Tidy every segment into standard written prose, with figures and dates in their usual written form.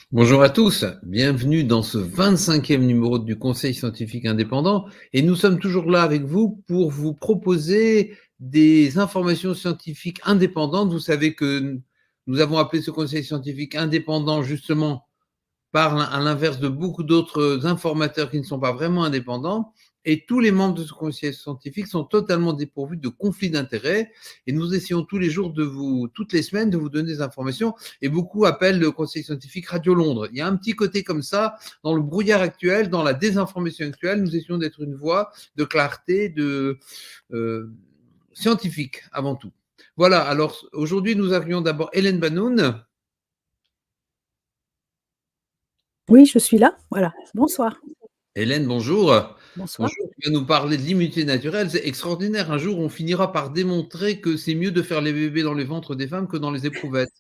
Bonjour à tous, bienvenue dans ce 25e numéro du Conseil scientifique indépendant et nous sommes toujours là avec vous pour vous proposer des informations scientifiques indépendantes. Vous savez que nous avons appelé ce Conseil scientifique indépendant justement à l'inverse de beaucoup d'autres informateurs qui ne sont pas vraiment indépendants. Et tous les membres de ce conseil scientifique sont totalement dépourvus de conflits d'intérêts. Et nous essayons tous les jours toutes les semaines, de vous donner des informations. Et beaucoup appellent le conseil scientifique Radio Londres. Il y a un petit côté comme ça, dans le brouillard actuel, dans la désinformation actuelle, nous essayons d'être une voix de clarté, scientifique avant tout. Voilà, alors aujourd'hui, nous avions d'abord Hélène Banoun. Oui, je suis là. Voilà. Bonsoir. Hélène, bonjour. Bonsoir. Bonjour, tu vas nous parler de l'immunité naturelle. C'est extraordinaire. Un jour, on finira par démontrer que c'est mieux de faire les bébés dans les ventres des femmes que dans les éprouvettes.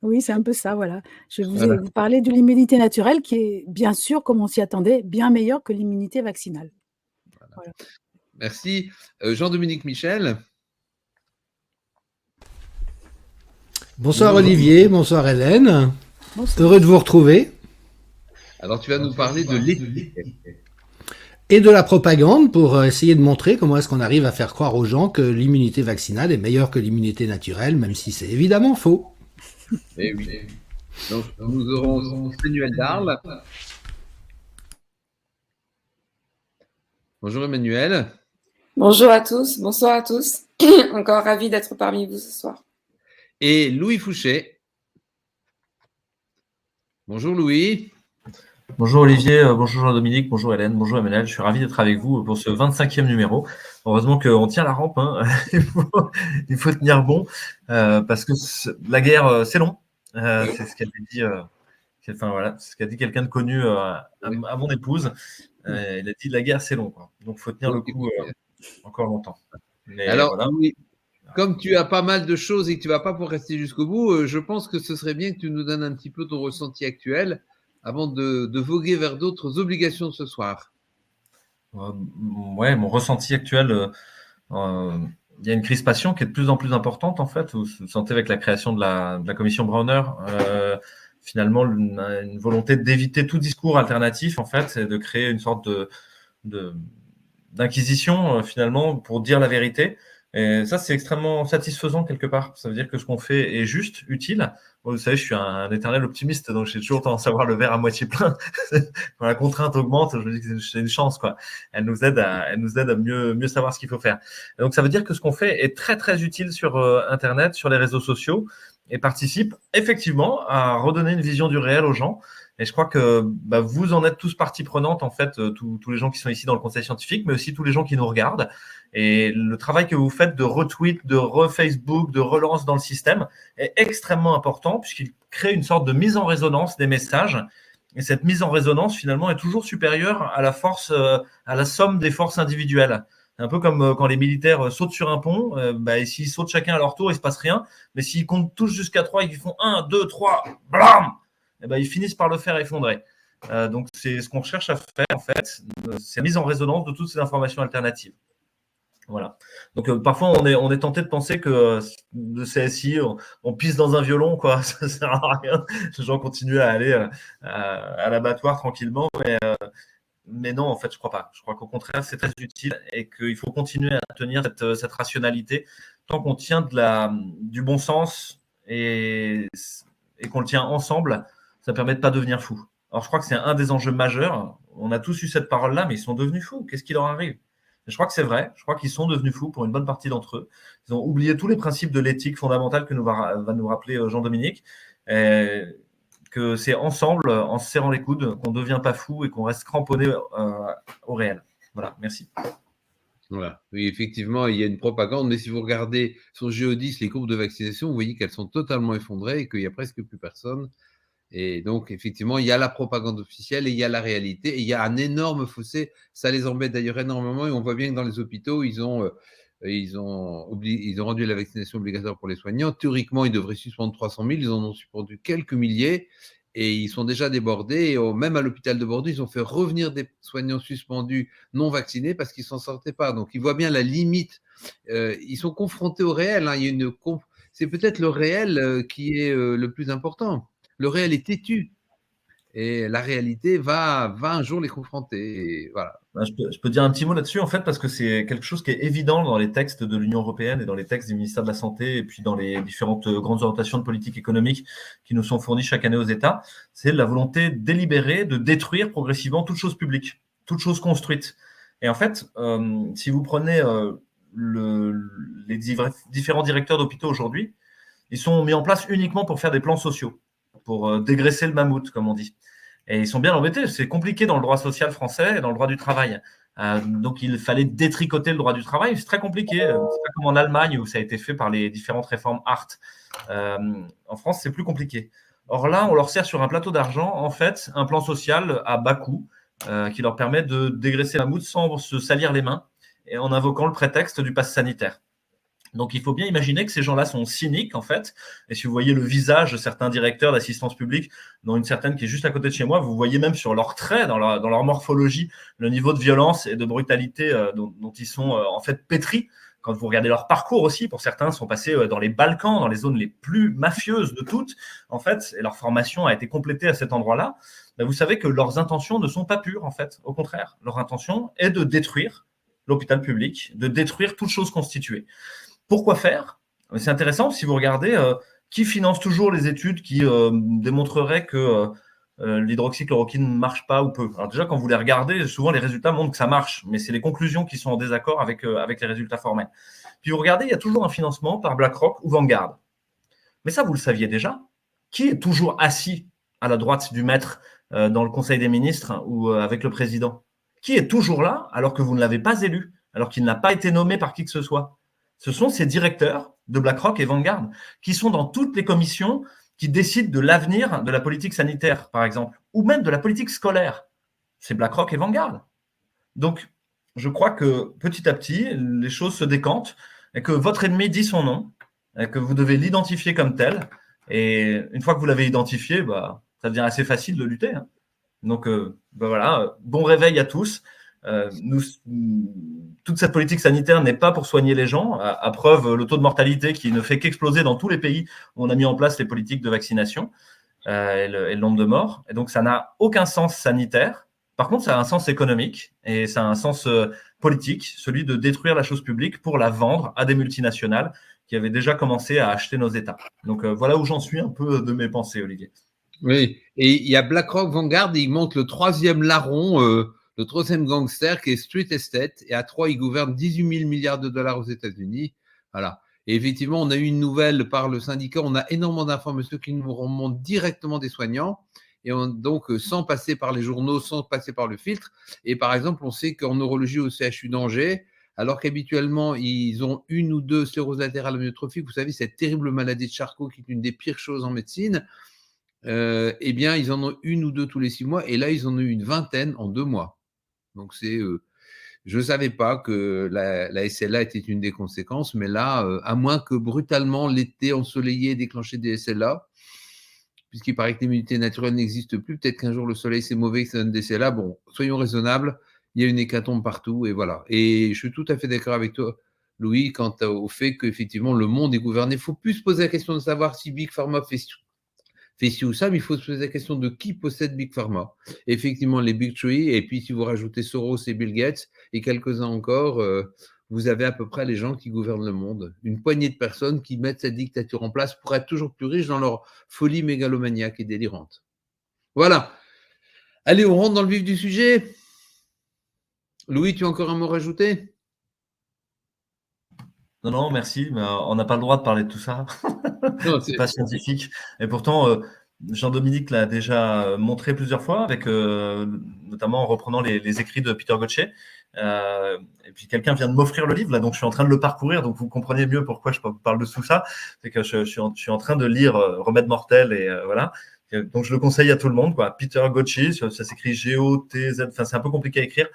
Oui, c'est un peu ça, voilà. Je vais Voilà. vous parler de l'immunité naturelle qui est, bien sûr, comme on s'y attendait, bien meilleure que l'immunité vaccinale. Voilà. Merci. Jean-Dominique Michel. Bonsoir Bonjour, Olivier, bonsoir Hélène. Bonsoir. Heureux de vous retrouver. Alors, tu vas nous parler de l'éthique. Et de la propagande pour essayer de montrer comment est-ce qu'on arrive à faire croire aux gens que l'immunité vaccinale est meilleure que l'immunité naturelle, même si c'est évidemment faux. Eh oui. Donc, nous aurons aussi Emmanuel Darle. Bonjour Emmanuel. Bonjour à tous, bonsoir à tous. Encore ravi d'être parmi vous ce soir. Et Louis Fouché. Bonjour Louis. Bonjour Olivier, bonjour Jean-Dominique, bonjour Hélène, bonjour Emmanuel. Je suis ravi d'être avec vous pour ce 25e numéro. Heureusement qu'on tient la rampe, hein. Il faut tenir bon, parce que la guerre, c'est long. C'est ce qu'a dit, voilà, c'est ce qu'a dit quelqu'un de connu à mon épouse. Il a dit la guerre, c'est long, quoi. Donc il faut tenir le coup encore longtemps. Mais alors, voilà. Louis, comme tu as pas mal de choses et que tu ne vas pas pouvoir rester jusqu'au bout, je pense que ce serait bien que tu nous donnes un petit peu ton ressenti actuel avant de voguer vers d'autres obligations ce soir. Ouais, mon ressenti actuel, il y a une crispation qui est de plus en plus importante, en fait. Vous sentez avec la création de la commission Browner, finalement, une volonté d'éviter tout discours alternatif, en fait, et de créer une sorte d'inquisition, finalement, pour dire la vérité. Et ça, c'est extrêmement satisfaisant quelque part. Ça veut dire que ce qu'on fait est juste, utile. Moi, vous savez, je suis un éternel optimiste, donc j'ai toujours tendance à voir le verre à moitié plein. Quand la contrainte augmente, je me dis que c'est une chance, quoi. Elle nous aide à mieux savoir ce qu'il faut faire. Et donc, ça veut dire que ce qu'on fait est très, très utile sur Internet, sur les réseaux sociaux, et participe effectivement à redonner une vision du réel aux gens. Et je crois que vous en êtes tous partie prenante, en fait, tous les gens qui sont ici dans le conseil scientifique, mais aussi tous les gens qui nous regardent. Et le travail que vous faites de retweet, de re-Facebook, de relance dans le système est extrêmement important puisqu'il crée une sorte de mise en résonance des messages. Et cette mise en résonance, finalement, est toujours supérieure à à la somme des forces individuelles. C'est un peu comme quand les militaires sautent sur un pont, et s'ils sautent chacun à leur tour, il ne se passe rien. Mais s'ils comptent tous jusqu'à 3 et qu'ils font 1, 2, 3, blam, ils finissent par le faire effondrer. Donc, c'est ce qu'on cherche à faire, en fait, c'est la mise en résonance de toutes ces informations alternatives. Voilà. Donc parfois on est tenté de penser que le CSI, on pisse dans un violon, quoi. Ça sert à rien. Les gens continuent à aller à l'abattoir tranquillement, mais non, en fait, je crois pas. Je crois qu'au contraire, c'est très utile et qu'il faut continuer à tenir cette rationalité tant qu'on tient du bon sens et qu'on le tient ensemble. Ça permet de pas devenir fou. Alors je crois que c'est un des enjeux majeurs. On a tous eu cette parole-là, mais ils sont devenus fous. Qu'est-ce qui leur arrive? Je crois que c'est vrai. Je crois qu'ils sont devenus fous pour une bonne partie d'entre eux. Ils ont oublié tous les principes de l'éthique fondamentale que va nous rappeler Jean-Dominique. Que c'est ensemble, en se serrant les coudes, qu'on ne devient pas fou et qu'on reste cramponné au réel. Voilà, merci. Voilà. Oui, effectivement, il y a une propagande, mais si vous regardez sur Géodis les courbes de vaccination, vous voyez qu'elles sont totalement effondrées et qu'il n'y a presque plus personne. Et donc, effectivement, il y a la propagande officielle et il y a la réalité. Et il y a un énorme fossé. Ça les embête d'ailleurs énormément. Et on voit bien que dans les hôpitaux, ils ont rendu la vaccination obligatoire pour les soignants. Théoriquement, ils devraient suspendre 300 000. Ils en ont suspendu quelques milliers. Et ils sont déjà débordés. Et même à l'hôpital de Bordeaux, ils ont fait revenir des soignants suspendus non vaccinés parce qu'ils ne s'en sortaient pas. Donc, ils voient bien la limite. Ils sont confrontés au réel. Hein. C'est peut-être le réel qui est le plus important. Le réel est têtu. et la réalité va un jour les confronter. Et voilà. Ben, je peux dire un petit mot là-dessus, en fait, parce que c'est quelque chose qui est évident dans les textes de l'Union européenne et dans les textes du ministère de la Santé et puis dans les différentes grandes orientations de politique économique qui nous sont fournies chaque année aux États. C'est la volonté délibérée de détruire progressivement toute chose publique, toute chose construite. Et en fait, si vous prenez les différents directeurs d'hôpitaux aujourd'hui, ils sont mis en place uniquement pour faire des plans sociaux, pour dégraisser le mammouth, comme on dit. Et ils sont bien embêtés. C'est compliqué dans le droit social français et dans le droit du travail. Donc, il fallait détricoter le droit du travail. C'est très compliqué. C'est pas comme en Allemagne où ça a été fait par les différentes réformes Hart. En France, c'est plus compliqué. Or là, on leur sert sur un plateau d'argent, en fait, un plan social à bas coût qui leur permet de dégraisser la mammouth sans se salir les mains et en invoquant le prétexte du pass sanitaire. Donc, il faut bien imaginer que ces gens-là sont cyniques, en fait. Et si vous voyez le visage de certains directeurs d'assistance publique, dont une certaine qui est juste à côté de chez moi, vous voyez même sur leurs traits, dans leur morphologie, le niveau de violence et de brutalité dont ils sont en fait pétris. Quand vous regardez leur parcours aussi, pour certains, sont passés dans les Balkans, dans les zones les plus mafieuses de toutes, en fait, et leur formation a été complétée à cet endroit-là. Ben, vous savez que leurs intentions ne sont pas pures, en fait. Au contraire, leur intention est de détruire l'hôpital public, de détruire toute chose constituée. Pourquoi faire? C'est intéressant si vous regardez qui finance toujours les études qui démontreraient que l'hydroxychloroquine ne marche pas ou peu. Alors déjà, quand vous les regardez, souvent les résultats montrent que ça marche, mais c'est les conclusions qui sont en désaccord avec les résultats formels. Puis vous regardez, il y a toujours un financement par BlackRock ou Vanguard. Mais ça, vous le saviez déjà. Qui est toujours assis à la droite du maître dans le Conseil des ministres ou avec le président? Qui est toujours là alors que vous ne l'avez pas élu, alors qu'il n'a pas été nommé par qui que ce soit? Ce sont ces directeurs de BlackRock et Vanguard qui sont dans toutes les commissions qui décident de l'avenir de la politique sanitaire, par exemple, ou même de la politique scolaire. C'est BlackRock et Vanguard. Donc, je crois que petit à petit, les choses se décantent et que votre ennemi dit son nom et que vous devez l'identifier comme tel. Et une fois que vous l'avez identifié, bah, ça devient assez facile de lutter. Hein. Donc, voilà, bon réveil à tous. Toute cette politique sanitaire n'est pas pour soigner les gens. À preuve, le taux de mortalité qui ne fait qu'exploser dans tous les pays où on a mis en place les politiques de vaccination et le nombre de morts. Et donc, ça n'a aucun sens sanitaire. Par contre, ça a un sens économique et ça a un sens politique, celui de détruire la chose publique pour la vendre à des multinationales qui avaient déjà commencé à acheter nos États. Donc, voilà où j'en suis un peu de mes pensées, Olivier. Oui, et il y a BlackRock, Vanguard, et il monte le troisième larron, le troisième gangster qui est Street Estate, et à 3, il gouverne 18 000 milliards de dollars aux États-Unis. Voilà. Et effectivement, on a eu une nouvelle par le syndicat, on a énormément d'informations qui nous remontent directement des soignants, et donc sans passer par les journaux, sans passer par le filtre. Et par exemple, on sait qu'en neurologie au CHU d'Angers, alors qu'habituellement, ils ont une ou deux scléroses latérales amyotrophiques, vous savez, cette terrible maladie de Charcot qui est une des pires choses en médecine, eh bien, ils en ont une ou deux tous les 6 mois, et là, ils en ont eu une vingtaine en 2 mois. Donc, je ne savais pas que la SLA était une des conséquences, mais là, à moins que brutalement l'été ensoleillé ait déclenché des SLA, puisqu'il paraît que l'immunité naturelle n'existe plus, peut-être qu'un jour le soleil c'est mauvais, que ça donne des SLA. Bon, soyons raisonnables, il y a une hécatombe partout, et voilà. Et je suis tout à fait d'accord avec toi, Louis, quant au fait qu'effectivement le monde est gouverné. Il ne faut plus se poser la question de savoir si Big Pharma fait ci ou ça, mais il faut se poser la question de qui possède Big Pharma. Effectivement, les Big Three, et puis si vous rajoutez Soros et Bill Gates, et quelques-uns encore, vous avez à peu près les gens qui gouvernent le monde. Une poignée de personnes qui mettent cette dictature en place pour être toujours plus riches dans leur folie mégalomaniaque et délirante. Voilà. Allez, on rentre dans le vif du sujet. Louis, tu as encore un mot à rajouter? Non, merci, mais on n'a pas le droit de parler de tout ça. C'est pas scientifique. Et pourtant, Jean-Dominique l'a déjà montré plusieurs fois, avec notamment en reprenant les écrits de Peter Gotche. Et puis quelqu'un vient de m'offrir le livre, là, donc je suis en train de le parcourir, donc vous comprenez mieux pourquoi je parle de tout ça. C'est que je suis en train de lire Remède mortel, et voilà. Donc je le conseille à tout le monde, quoi. Peter Gotche, ça s'écrit G-O-T-Z, enfin c'est un peu compliqué à écrire,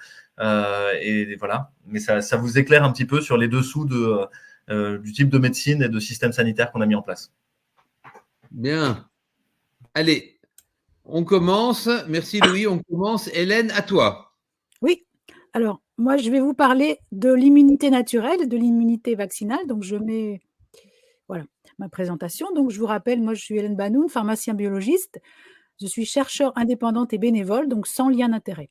et voilà. Mais ça vous éclaire un petit peu sur les dessous du type de médecine et de système sanitaire qu'on a mis en place. Bien. Allez, on commence. Merci Louis, on commence. Hélène, à toi. Oui, alors moi je vais vous parler de l'immunité naturelle, de l'immunité vaccinale. Donc je mets voilà ma présentation. Donc je vous rappelle, moi je suis Hélène Banoun, pharmacien biologiste. Je suis chercheur indépendante et bénévole, donc sans lien d'intérêt.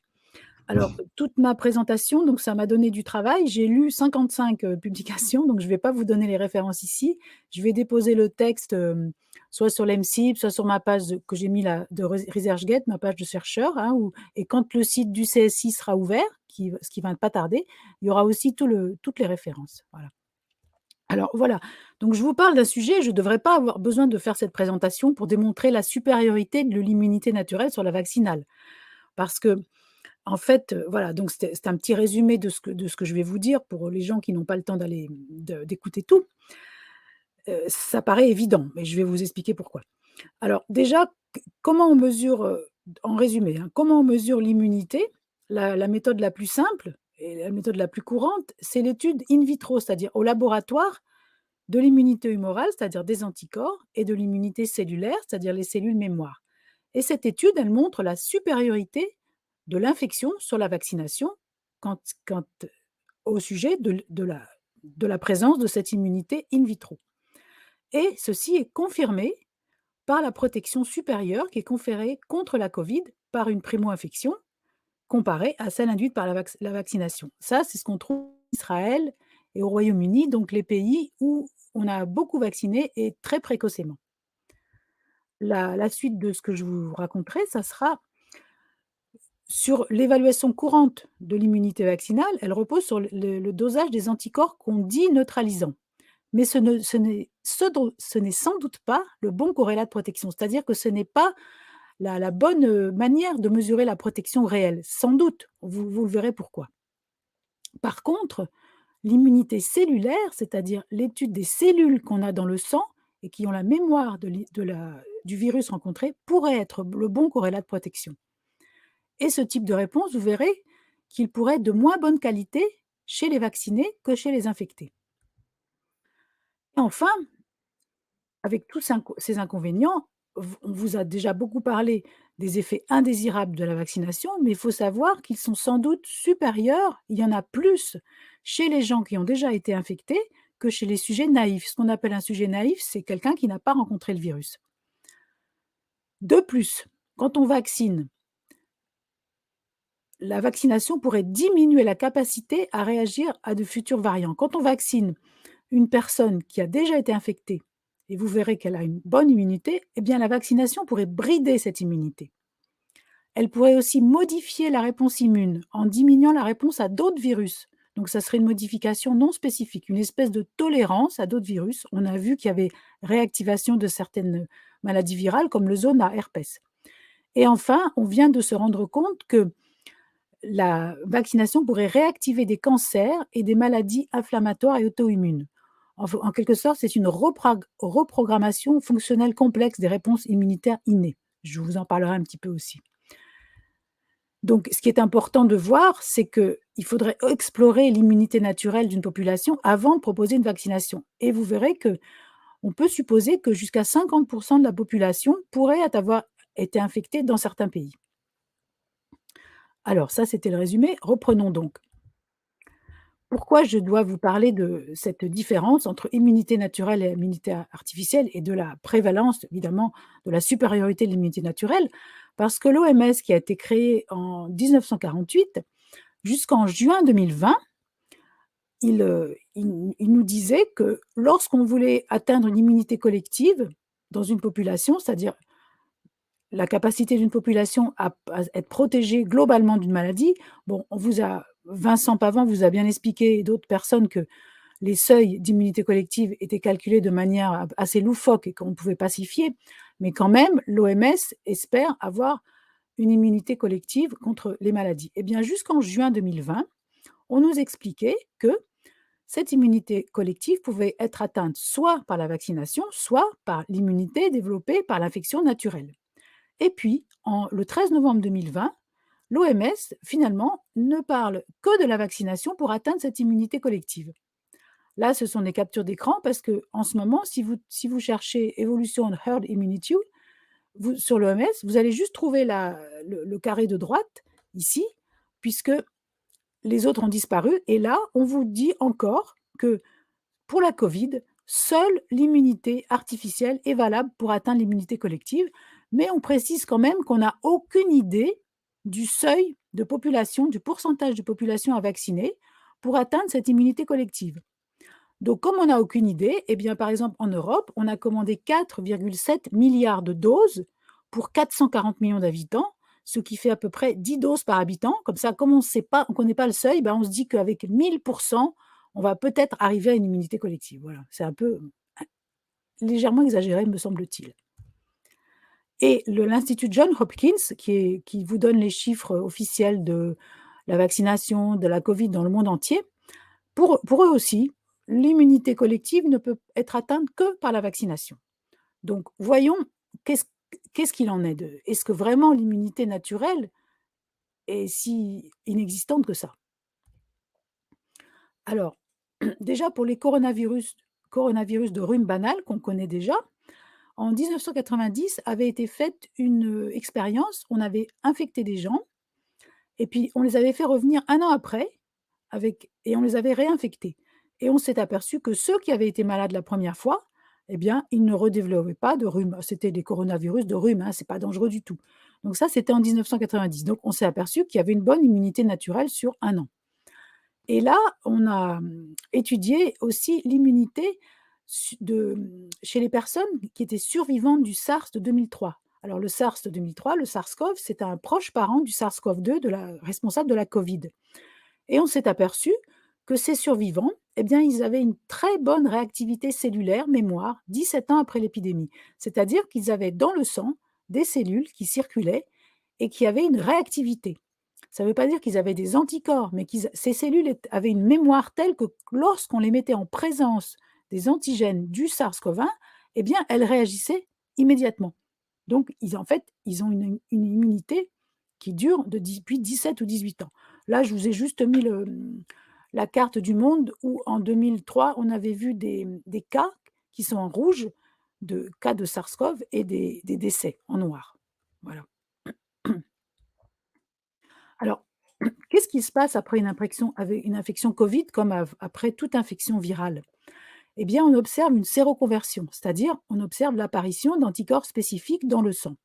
Alors, toute ma présentation, donc ça m'a donné du travail. J'ai lu 55 publications, donc je ne vais pas vous donner les références ici. Je vais déposer le texte soit sur l'EMCIP, soit sur ma page que j'ai mis là, de ResearchGate, ma page de chercheur. Hein, et quand le site du CSI sera ouvert, ce qui va pas tarder, il y aura aussi toutes les références. Voilà. Alors voilà, donc je vous parle d'un sujet, je ne devrais pas avoir besoin de faire cette présentation pour démontrer la supériorité de l'immunité naturelle sur la vaccinale. Parce que en fait, voilà, donc c'est un petit résumé de ce que je vais vous dire pour les gens qui n'ont pas le temps d'écouter tout. Ça paraît évident, mais je vais vous expliquer pourquoi. Alors déjà, comment on mesure, en résumé, hein, comment on mesure l'immunité? La méthode la plus simple et la méthode la plus courante, c'est l'étude in vitro, c'est-à-dire au laboratoire, de l'immunité humorale, c'est-à-dire des anticorps, et de l'immunité cellulaire, c'est-à-dire les cellules mémoire. Et cette étude, elle montre la supériorité de l'infection sur la vaccination quand au sujet de la présence de cette immunité in vitro. Et ceci est confirmé par la protection supérieure qui est conférée contre la Covid par une primo-infection comparée à celle induite par la vaccination. Ça, c'est ce qu'on trouve en Israël et au Royaume-Uni, donc les pays où on a beaucoup vacciné et très précocement. La suite de ce que je vous raconterai, ça sera sur l'évaluation courante de l'immunité vaccinale. Elle repose sur le dosage des anticorps qu'on dit neutralisants. Mais ce n'est sans doute pas le bon corrélat de protection. C'est-à-dire que ce n'est pas la bonne manière de mesurer la protection réelle. Sans doute, vous le verrez pourquoi. Par contre, l'immunité cellulaire, c'est-à-dire l'étude des cellules qu'on a dans le sang et qui ont la mémoire du virus rencontré, pourrait être le bon corrélat de protection. Et ce type de réponse, vous verrez qu'il pourrait être de moins bonne qualité chez les vaccinés que chez les infectés. Et enfin, avec tous ces inconvénients, on vous a déjà beaucoup parlé des effets indésirables de la vaccination, mais il faut savoir qu'ils sont sans doute supérieurs, il y en a plus chez les gens qui ont déjà été infectés que chez les sujets naïfs. Ce qu'on appelle un sujet naïf, c'est quelqu'un qui n'a pas rencontré le virus. De plus, quand on vaccine, la vaccination pourrait diminuer la capacité à réagir à de futurs variants. Quand on vaccine une personne qui a déjà été infectée, et vous verrez qu'elle a une bonne immunité, eh bien la vaccination pourrait brider cette immunité. Elle pourrait aussi modifier la réponse immune en diminuant la réponse à d'autres virus. Donc ça serait une modification non spécifique, une espèce de tolérance à d'autres virus. On a vu qu'il y avait réactivation de certaines maladies virales comme le zona herpès. Et enfin, on vient de se rendre compte que la vaccination pourrait réactiver des cancers et des maladies inflammatoires et auto-immunes. En quelque sorte, c'est une reprogrammation fonctionnelle complexe des réponses immunitaires innées. Je vous en parlerai un petit peu aussi. Donc, ce qui est important de voir, c'est qu'il faudrait explorer l'immunité naturelle d'une population avant de proposer une vaccination. Et vous verrez qu'on peut supposer que jusqu'à 50% de la population pourrait avoir été infectée dans certains pays. Alors, ça, c'était le résumé. Reprenons donc. Pourquoi je dois vous parler de cette différence entre immunité naturelle et immunité artificielle et de la prévalence, évidemment, de la supériorité de l'immunité naturelle? Parce que l'OMS, qui a été créée en 1948, jusqu'en juin 2020, il nous disait que lorsqu'on voulait atteindre une immunité collective dans une population, c'est-à-dire la capacité d'une population à être protégée globalement d'une maladie, bon, Vincent Pavant vous a bien expliqué, et d'autres personnes, que les seuils d'immunité collective étaient calculés de manière assez loufoque et qu'on pouvait pas s'y fier, mais quand même, l'OMS espère avoir une immunité collective contre les maladies. Eh bien, jusqu'en juin 2020, on nous expliquait que cette immunité collective pouvait être atteinte soit par la vaccination, soit par l'immunité développée par l'infection naturelle. Et puis, le 13 novembre 2020, l'OMS, finalement, ne parle que de la vaccination pour atteindre cette immunité collective. Là, ce sont des captures d'écran parce qu'en ce moment, si vous cherchez Evolution of Herd Immunity sur l'OMS, vous allez juste trouver le carré de droite, ici, puisque les autres ont disparu. Et là, on vous dit encore que pour la Covid, seule l'immunité artificielle est valable pour atteindre l'immunité collective, mais on précise quand même qu'on n'a aucune idée du seuil de population, du pourcentage de population à vacciner pour atteindre cette immunité collective. Donc, comme on n'a aucune idée, eh bien, par exemple, en Europe, on a commandé 4,7 milliards de doses pour 440 millions d'habitants, ce qui fait à peu près 10 doses par habitant. Comme ça, comme on ne connaît pas le seuil, ben, on se dit qu'avec 1000%, on va peut-être arriver à une immunité collective. Voilà, c'est un peu légèrement exagéré, me semble-t-il. Et l'Institut John Hopkins, qui vous donne les chiffres officiels de la vaccination, de la Covid dans le monde entier, pour eux aussi, l'immunité collective ne peut être atteinte que par la vaccination. Donc, voyons qu'est-ce qu'il en est de. Est-ce que vraiment l'immunité naturelle est si inexistante que ça? Alors, déjà pour les coronavirus de rhume banal qu'on connaît déjà, en 1990 avait été faite une expérience. On avait infecté des gens et puis on les avait fait revenir un an après et on les avait réinfectés. Et on s'est aperçu que ceux qui avaient été malades la première fois, eh bien, ils ne redéveloppaient pas de rhume. C'était des coronavirus de rhume, hein, c'est pas dangereux du tout. Donc ça, c'était en 1990. Donc on s'est aperçu qu'il y avait une bonne immunité naturelle sur un an. Et là, on a étudié aussi l'immunité chez les personnes qui étaient survivantes du SARS de 2003. Alors le SARS de 2003, le SARS-CoV, c'est un proche parent du SARS-CoV-2, responsable de la Covid. Et on s'est aperçu que ces survivants, eh bien, ils avaient une très bonne réactivité cellulaire, mémoire, 17 ans après l'épidémie. C'est-à-dire qu'ils avaient dans le sang des cellules qui circulaient et qui avaient une réactivité. Ça ne veut pas dire qu'ils avaient des anticorps, mais ces cellules avaient une mémoire telle que lorsqu'on les mettait en présence des antigènes du SARS-CoV-1, eh bien, elles réagissaient immédiatement. Donc, ils ont une immunité qui dure depuis 17 ou 18 ans. Là, je vous ai juste mis la carte du monde où, en 2003, on avait vu des cas qui sont en rouge, de cas de SARS-CoV et des décès en noir. Voilà. Alors, qu'est-ce qui se passe après une infection Covid, comme après toute infection virale? Eh bien, on observe une séroconversion, c'est-à-dire on observe l'apparition d'anticorps spécifiques dans le sang.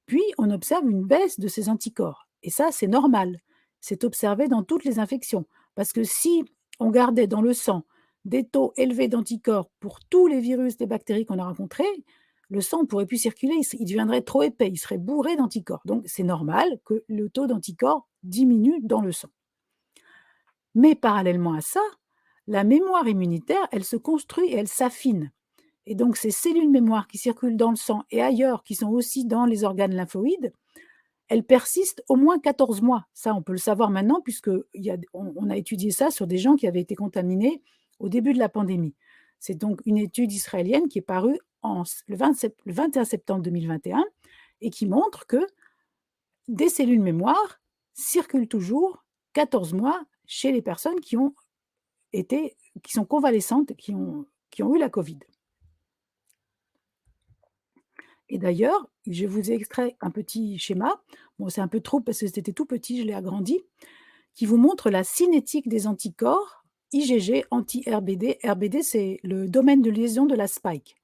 Puis, on observe une baisse de ces anticorps. Et ça, c'est normal. C'est observé dans toutes les infections. Parce que si on gardait dans le sang des taux élevés d'anticorps pour tous les virus, les bactéries qu'on a rencontrés, le sang ne pourrait plus circuler, il deviendrait trop épais, il serait bourré d'anticorps. Donc, c'est normal que le taux d'anticorps diminue dans le sang. Mais parallèlement à ça, la mémoire immunitaire, elle se construit et elle s'affine. Et donc, ces cellules mémoire qui circulent dans le sang et ailleurs, qui sont aussi dans les organes lymphoïdes, elles persistent au moins 14 mois. Ça, on peut le savoir maintenant, puisqu'on a étudié ça sur des gens qui avaient été contaminés au début de la pandémie. C'est donc une étude israélienne qui est parue le 21 septembre 2021 et qui montre que des cellules mémoire circulent toujours 14 mois chez les personnes qui sont convalescentes, qui ont eu la Covid. Et d'ailleurs, je vous ai extrait un petit schéma, bon, c'est un peu trop parce que c'était tout petit, je l'ai agrandi, qui vous montre la cinétique des anticorps IgG anti-RBD. RBD, c'est le domaine de liaison de la spike.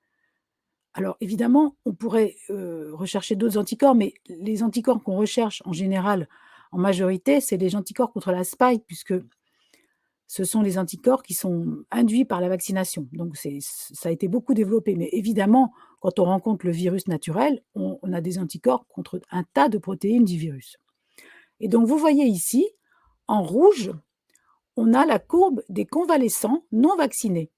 Alors évidemment, on pourrait rechercher d'autres anticorps, mais les anticorps qu'on recherche en général, en majorité, c'est les anticorps contre la spike, puisque ce sont les anticorps qui sont induits par la vaccination. Donc, ça a été beaucoup développé. Mais évidemment, quand on rencontre le virus naturel, on a des anticorps contre un tas de protéines du virus. Et donc, vous voyez ici, en rouge, on a la courbe des convalescents non vaccinés.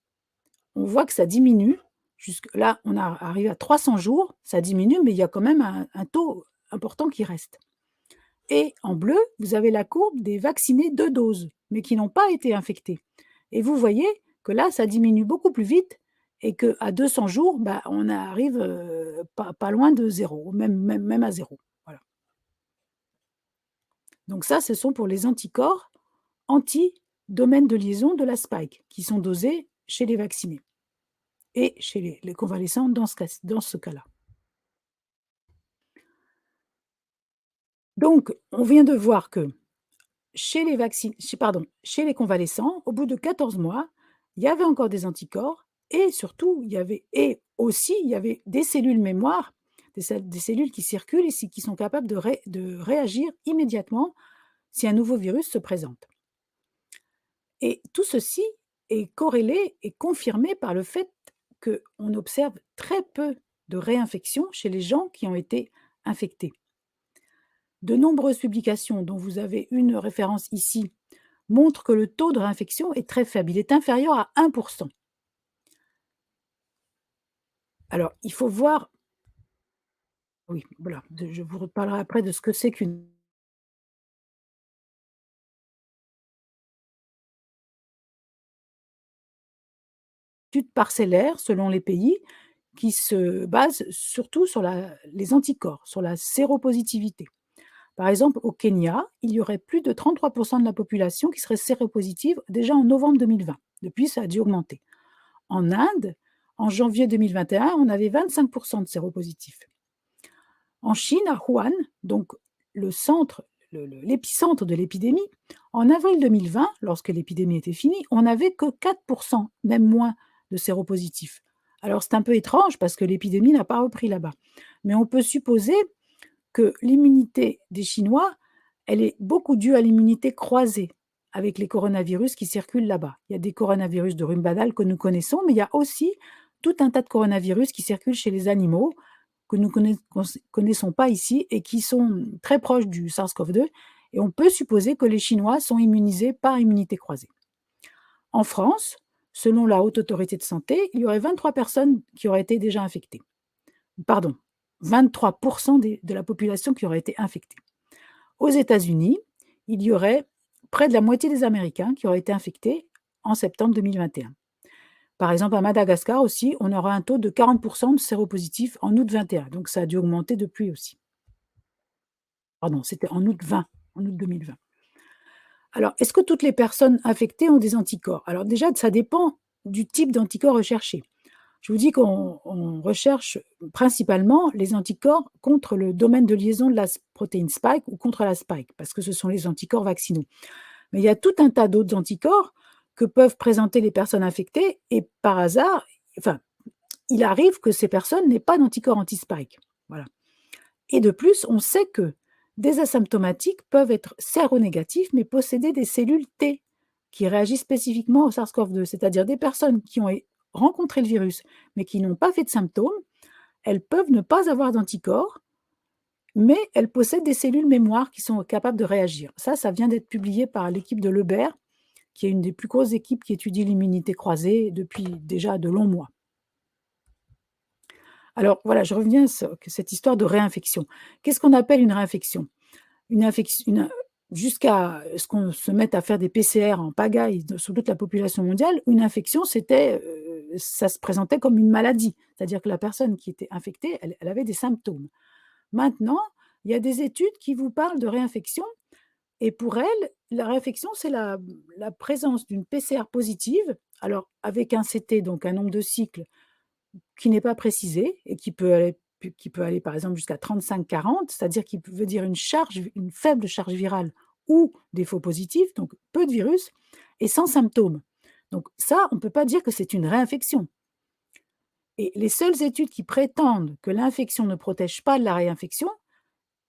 On voit que ça diminue. Jusque là, on arrive à 300 jours, ça diminue, mais il y a quand même un taux important qui reste. Et en bleu, vous avez la courbe des vaccinés 2 doses, mais qui n'ont pas été infectés. Et vous voyez que là, ça diminue beaucoup plus vite et qu'à 200 jours, on arrive pas loin de zéro, même à zéro. Voilà. Donc ça, ce sont pour les anticorps anti-domaine de liaison de la spike, qui sont dosés chez les vaccinés et chez les convalescents dans ce cas-là. Donc, on vient de voir que chez les convalescents, au bout de 14 mois, il y avait encore des anticorps Et surtout, il y avait des cellules mémoire, des cellules qui circulent et qui sont capables de réagir immédiatement si un nouveau virus se présente. Et tout ceci est corrélé et confirmé par le fait qu'on observe très peu de réinfections chez les gens qui ont été infectés. De nombreuses publications, dont vous avez une référence ici, montrent que le taux de réinfection est très faible. Il est inférieur à 1%. Alors, il faut voir, oui, voilà, je vous reparlerai après de ce que c'est qu'une étude parcellaire selon les pays qui se base surtout sur les anticorps, sur la séropositivité. Par exemple, au Kenya, il y aurait plus de 33% de la population qui serait séropositive déjà en novembre 2020. Depuis, ça a dû augmenter. En Inde, en janvier 2021, on avait 25% de séropositifs. En Chine, à Wuhan, donc l'épicentre de l'épidémie, en avril 2020, lorsque l'épidémie était finie, on n'avait que 4%, même moins, de séropositifs. Alors c'est un peu étrange parce que l'épidémie n'a pas repris là-bas. Mais on peut supposer que l'immunité des Chinois, elle est beaucoup due à l'immunité croisée avec les coronavirus qui circulent là-bas. Il y a des coronavirus de rhume banal que nous connaissons, mais il y a aussi tout un tas de coronavirus qui circulent chez les animaux que nous ne connaissons pas ici et qui sont très proches du SARS-CoV-2. Et on peut supposer que les Chinois sont immunisés par immunité croisée. En France, selon la Haute Autorité de Santé, il y aurait 23 personnes qui auraient été déjà infectées. Pardon, 23% de la population qui aurait été infectée. Aux États-Unis, il y aurait près de la moitié des Américains qui auraient été infectés en septembre 2021. Par exemple, à Madagascar aussi, on aura un taux de 40% de séropositifs en août 21. Donc, ça a dû augmenter depuis aussi. Pardon, c'était en août 2020. Alors, est-ce que toutes les personnes infectées ont des anticorps? Alors déjà, ça dépend du type d'anticorps recherché. Je vous dis qu'on recherche principalement les anticorps contre le domaine de liaison de la protéine spike ou contre la spike, parce que ce sont les anticorps vaccinaux. Mais il y a tout un tas d'autres anticorps que peuvent présenter les personnes infectées et par hasard, il arrive que ces personnes n'aient pas d'anticorps anti-spike. Voilà. Et de plus, on sait que des asymptomatiques peuvent être séronégatifs mais posséder des cellules T qui réagissent spécifiquement au SARS-CoV-2, c'est-à-dire des personnes qui ont rencontré le virus mais qui n'ont pas fait de symptômes, elles peuvent ne pas avoir d'anticorps, mais elles possèdent des cellules mémoire qui sont capables de réagir. Ça vient d'être publié par l'équipe de Lebert, qui est une des plus grosses équipes qui étudie l'immunité croisée depuis déjà de longs mois. Alors voilà, je reviens sur cette histoire de réinfection. Qu'est-ce qu'on appelle une réinfection? Jusqu'à ce qu'on se mette à faire des PCR en pagaille sur toute la population mondiale, une infection, ça se présentait comme une maladie. C'est-à-dire que la personne qui était infectée, elle avait des symptômes. Maintenant, il y a des études qui vous parlent de réinfection. Et pour elle, la réinfection, c'est la présence d'une PCR positive, alors avec un CT, donc un nombre de cycles qui n'est pas précisé et qui peut aller par exemple jusqu'à 35-40, c'est-à-dire qui veut dire une faible charge virale ou des faux positifs, donc peu de virus, et sans symptômes. Donc ça, on ne peut pas dire que c'est une réinfection. Et les seules études qui prétendent que l'infection ne protège pas de la réinfection,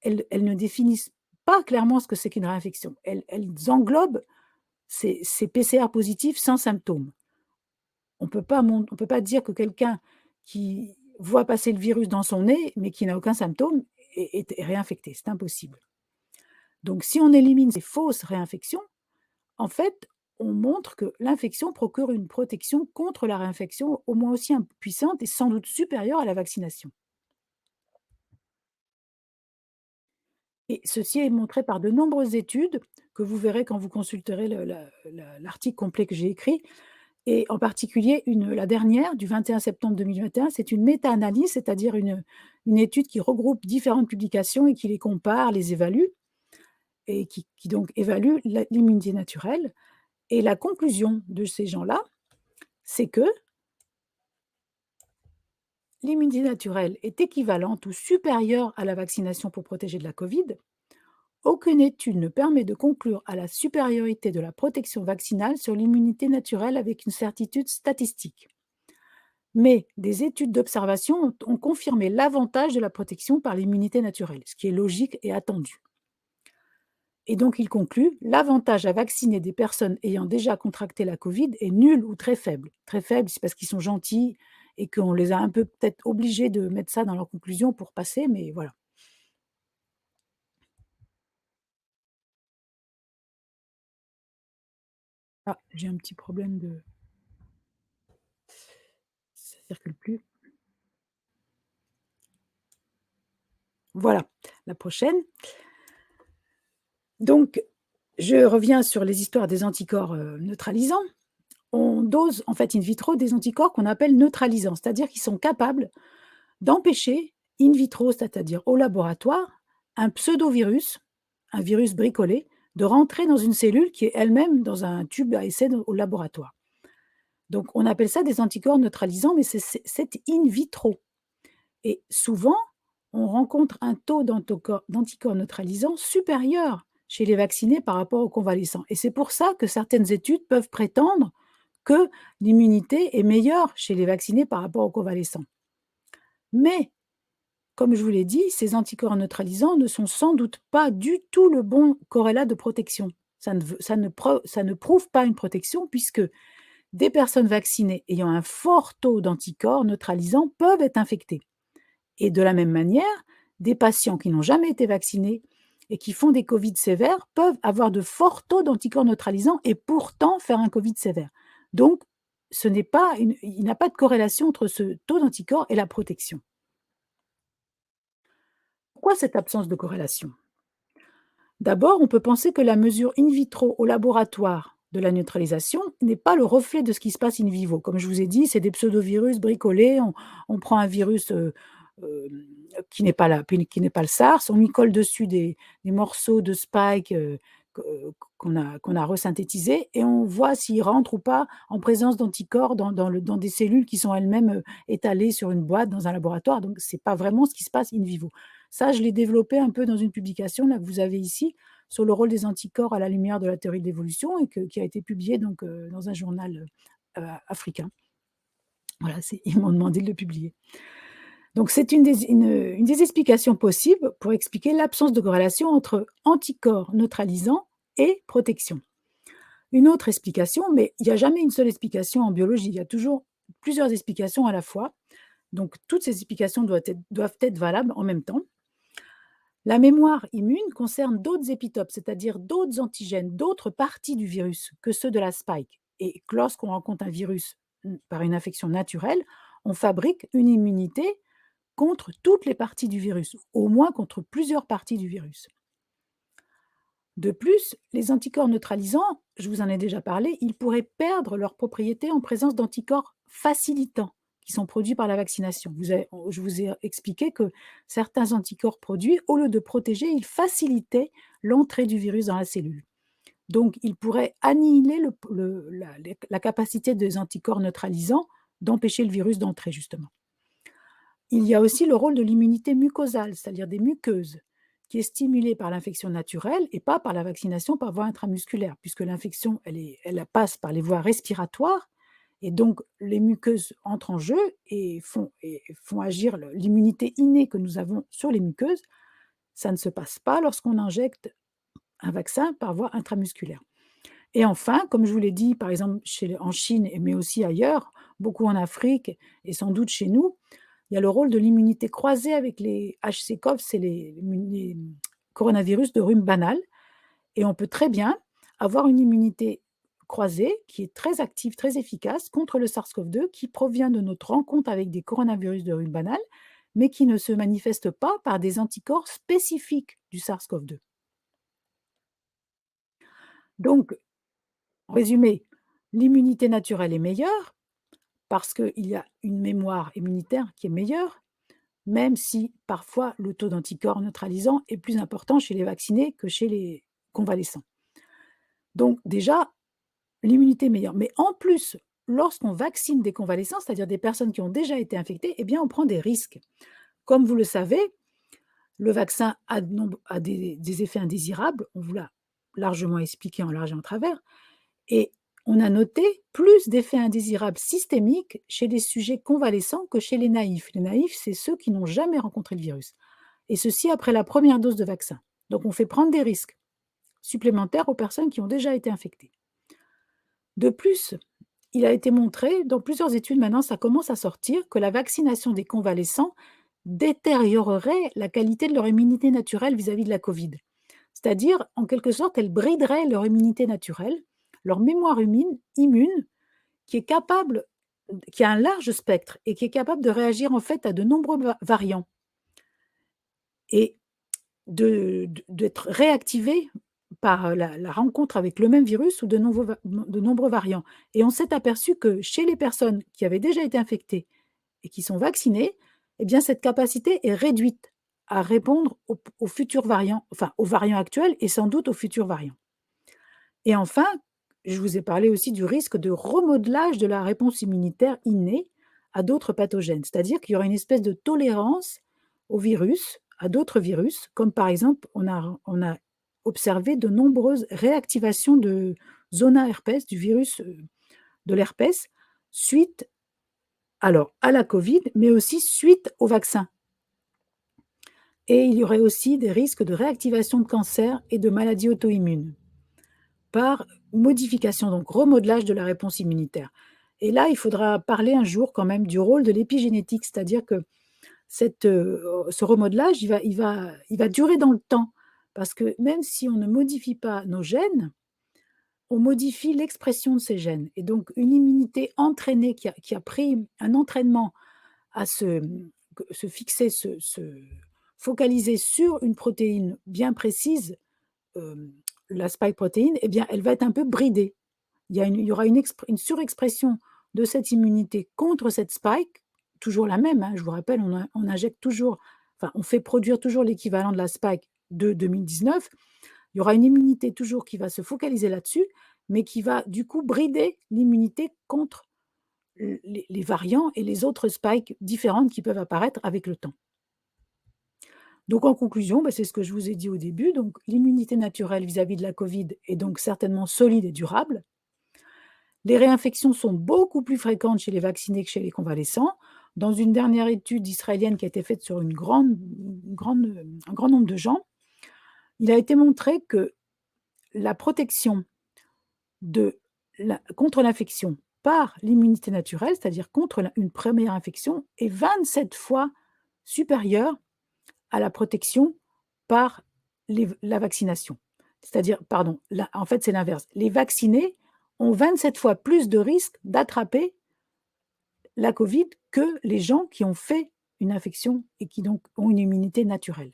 elles ne définissent pas clairement ce que c'est qu'une réinfection. Elles englobent ces PCR positifs sans symptômes. On ne peut pas dire que quelqu'un qui voit passer le virus dans son nez, mais qui n'a aucun symptôme, est réinfecté. C'est impossible. Donc, si on élimine ces fausses réinfections, en fait, on montre que l'infection procure une protection contre la réinfection au moins aussi puissante et sans doute supérieure à la vaccination. Et ceci est montré par de nombreuses études que vous verrez quand vous consulterez l'article complet que j'ai écrit. Et en particulier, la dernière, du 21 septembre 2021, c'est une méta-analyse, c'est-à-dire une étude qui regroupe différentes publications et qui les compare, les évalue, et qui donc évalue l'immunité naturelle. Et la conclusion de ces gens-là, c'est que l'immunité naturelle est équivalente ou supérieure à la vaccination pour protéger de la Covid. Aucune étude ne permet de conclure à la supériorité de la protection vaccinale sur l'immunité naturelle avec une certitude statistique. Mais des études d'observation ont confirmé l'avantage de la protection par l'immunité naturelle, ce qui est logique et attendu. Et donc, il conclut, l'avantage à vacciner des personnes ayant déjà contracté la Covid est nul ou très faible. Très faible, c'est parce qu'ils sont gentils et qu'on les a un peu peut-être obligés de mettre ça dans leur conclusion pour passer, mais voilà. Ah, j'ai un petit problème de... Ça ne circule plus. Voilà, la prochaine. Donc, je reviens sur les histoires des anticorps neutralisants. On dose en fait in vitro des anticorps qu'on appelle neutralisants, c'est-à-dire qu'ils sont capables d'empêcher in vitro, c'est-à-dire au laboratoire, un pseudovirus, un virus bricolé, de rentrer dans une cellule qui est elle-même dans un tube à essai au laboratoire. Donc, on appelle ça des anticorps neutralisants, mais c'est in vitro. Et souvent, on rencontre un taux d'anticorps neutralisants supérieur chez les vaccinés par rapport aux convalescents. Et c'est pour ça que certaines études peuvent prétendre que l'immunité est meilleure chez les vaccinés par rapport aux convalescents. Mais, comme je vous l'ai dit, ces anticorps neutralisants ne sont sans doute pas du tout le bon corrélat de protection. Ça ne prouve pas une protection puisque des personnes vaccinées ayant un fort taux d'anticorps neutralisants peuvent être infectées. Et de la même manière, des patients qui n'ont jamais été vaccinés et qui font des Covid sévères peuvent avoir de forts taux d'anticorps neutralisants et pourtant faire un Covid sévère. Donc, il n'y a pas de corrélation entre ce taux d'anticorps et la protection. Pourquoi cette absence de corrélation? D'abord, on peut penser que la mesure in vitro au laboratoire de la neutralisation n'est pas le reflet de ce qui se passe in vivo. Comme je vous ai dit, c'est des pseudovirus bricolés, on prend un virus qui n'est pas le SARS, on y colle dessus des morceaux de spike qu'on a resynthétisés et on voit s'il rentre ou pas en présence d'anticorps dans des cellules qui sont elles-mêmes étalées sur une boîte dans un laboratoire. Donc, ce n'est pas vraiment ce qui se passe in vivo. Ça, je l'ai développé un peu dans une publication là, que vous avez ici sur le rôle des anticorps à la lumière de la théorie de l'évolution et qui a été publiée donc, dans un journal africain. Voilà, ils m'ont demandé de le publier. Donc, c'est une des explications possibles pour expliquer l'absence de corrélation entre anticorps neutralisants et protection. Une autre explication, mais il n'y a jamais une seule explication en biologie, il y a toujours plusieurs explications à la fois. Donc, toutes ces explications doivent être valables en même temps. La mémoire immune concerne d'autres épitopes, c'est-à-dire d'autres antigènes, d'autres parties du virus que ceux de la spike. Et lorsqu'on rencontre un virus par une infection naturelle, on fabrique une immunité contre toutes les parties du virus, au moins contre plusieurs parties du virus. De plus, les anticorps neutralisants, je vous en ai déjà parlé, ils pourraient perdre leurs propriétés en présence d'anticorps facilitants qui sont produits par la vaccination. Je vous ai expliqué que certains anticorps produits, au lieu de protéger, ils facilitaient l'entrée du virus dans la cellule. Donc, ils pourraient annihiler la capacité des anticorps neutralisants d'empêcher le virus d'entrer, justement. Il y a aussi le rôle de l'immunité mucosale, c'est-à-dire des muqueuses, qui est stimulée par l'infection naturelle et pas par la vaccination par voie intramusculaire, puisque l'infection, elle passe par les voies respiratoires, et donc les muqueuses entrent en jeu et font agir l'immunité innée que nous avons sur les muqueuses. Ça ne se passe pas lorsqu'on injecte un vaccin par voie intramusculaire. Et enfin, comme je vous l'ai dit, par exemple en Chine, mais aussi ailleurs, beaucoup en Afrique et sans doute chez nous, il y a le rôle de l'immunité croisée avec les HCCoV, c'est les coronavirus de rhume banal. Et on peut très bien avoir une immunité croisée qui est très active, très efficace contre le SARS-CoV-2 qui provient de notre rencontre avec des coronavirus de rhume banal, mais qui ne se manifeste pas par des anticorps spécifiques du SARS-CoV-2. Donc, en résumé, l'immunité naturelle est meilleure parce qu'il y a une mémoire immunitaire qui est meilleure, même si parfois le taux d'anticorps neutralisants est plus important chez les vaccinés que chez les convalescents. Donc déjà, l'immunité est meilleure. Mais en plus, lorsqu'on vaccine des convalescents, c'est-à-dire des personnes qui ont déjà été infectées, eh bien, on prend des risques. Comme vous le savez, le vaccin a des effets indésirables, on vous l'a largement expliqué en large et en travers, et on a noté plus d'effets indésirables systémiques chez les sujets convalescents que chez les naïfs. Les naïfs, c'est ceux qui n'ont jamais rencontré le virus. Et ceci après la première dose de vaccin. Donc on fait prendre des risques supplémentaires aux personnes qui ont déjà été infectées. De plus, il a été montré, dans plusieurs études maintenant, ça commence à sortir, que la vaccination des convalescents détériorerait la qualité de leur immunité naturelle vis-à-vis de la Covid. C'est-à-dire, en quelque sorte, elle briderait leur immunité naturelle, leur mémoire immune, qui est capable, qui a un large spectre et qui est capable de réagir en fait à de nombreux variants et d'être réactivée par la rencontre avec le même virus ou de nombreux variants. Et on s'est aperçu que chez les personnes qui avaient déjà été infectées et qui sont vaccinées, eh bien, cette capacité est réduite à répondre aux futurs variants, enfin aux variants actuels et sans doute aux futurs variants. Et enfin, je vous ai parlé aussi du risque de remodelage de la réponse immunitaire innée à d'autres pathogènes, c'est-à-dire qu'il y aura une espèce de tolérance au virus, à d'autres virus, comme par exemple, on a observé de nombreuses réactivations de zona herpes, du virus de l'herpès, suite alors à la Covid, mais aussi suite au vaccin. Et il y aurait aussi des risques de réactivation de cancer et de maladies auto-immunes par modification, donc remodelage de la réponse immunitaire. Et là, il faudra parler un jour quand même du rôle de l'épigénétique, c'est-à-dire que ce remodelage, il va durer dans le temps, parce que même si on ne modifie pas nos gènes, on modifie l'expression de ces gènes. Et donc, une immunité entraînée qui a pris un entraînement à se fixer, se focaliser sur une protéine bien précise, la spike protéine, eh bien, elle va être un peu bridée. Il y aura une surexpression de cette immunité contre cette spike, toujours la même, hein, je vous rappelle, on injecte toujours, enfin, on fait produire toujours l'équivalent de la spike de 2019. Il y aura une immunité toujours qui va se focaliser là-dessus, mais qui va du coup brider l'immunité contre les variants et les autres spikes différentes qui peuvent apparaître avec le temps. Donc en conclusion, c'est ce que je vous ai dit au début, donc l'immunité naturelle vis-à-vis de la Covid est donc certainement solide et durable. Les réinfections sont beaucoup plus fréquentes chez les vaccinés que chez les convalescents. Dans une dernière étude israélienne qui a été faite sur un grand nombre de gens, il a été montré que la protection contre l'infection par l'immunité naturelle, c'est-à-dire contre une première infection, est 27 fois supérieure à la protection par la vaccination. C'est-à-dire, en fait, c'est l'inverse. Les vaccinés ont 27 fois plus de risques d'attraper la Covid que les gens qui ont fait une infection et qui donc ont une immunité naturelle.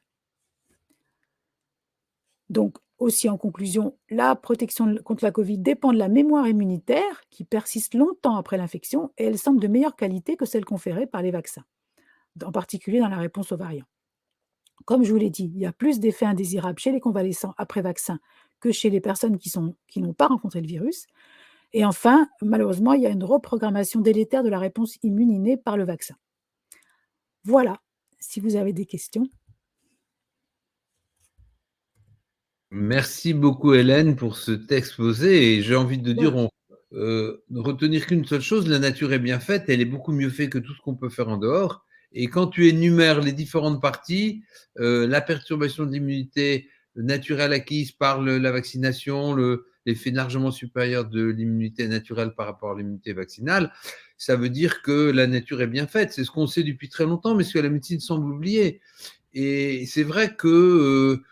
Donc, aussi en conclusion, la protection contre la Covid dépend de la mémoire immunitaire qui persiste longtemps après l'infection et elle semble de meilleure qualité que celle conférée par les vaccins, en particulier dans la réponse aux variants. Comme je vous l'ai dit, il y a plus d'effets indésirables chez les convalescents après vaccin que chez les personnes qui n'ont pas rencontré le virus. Et enfin, malheureusement, il y a une reprogrammation délétère de la réponse immune innée par le vaccin. Voilà, si vous avez des questions. Merci beaucoup Hélène pour cet exposé et j'ai envie de dire, ne retenir qu'une seule chose, la nature est bien faite, elle est beaucoup mieux faite que tout ce qu'on peut faire en dehors. Et quand tu énumères les différentes parties, la perturbation de l'immunité naturelle acquise par la vaccination, l'effet largement supérieur de l'immunité naturelle par rapport à l'immunité vaccinale, ça veut dire que la nature est bien faite. C'est ce qu'on sait depuis très longtemps, mais ce que la médecine semble oublier. Et c'est vrai que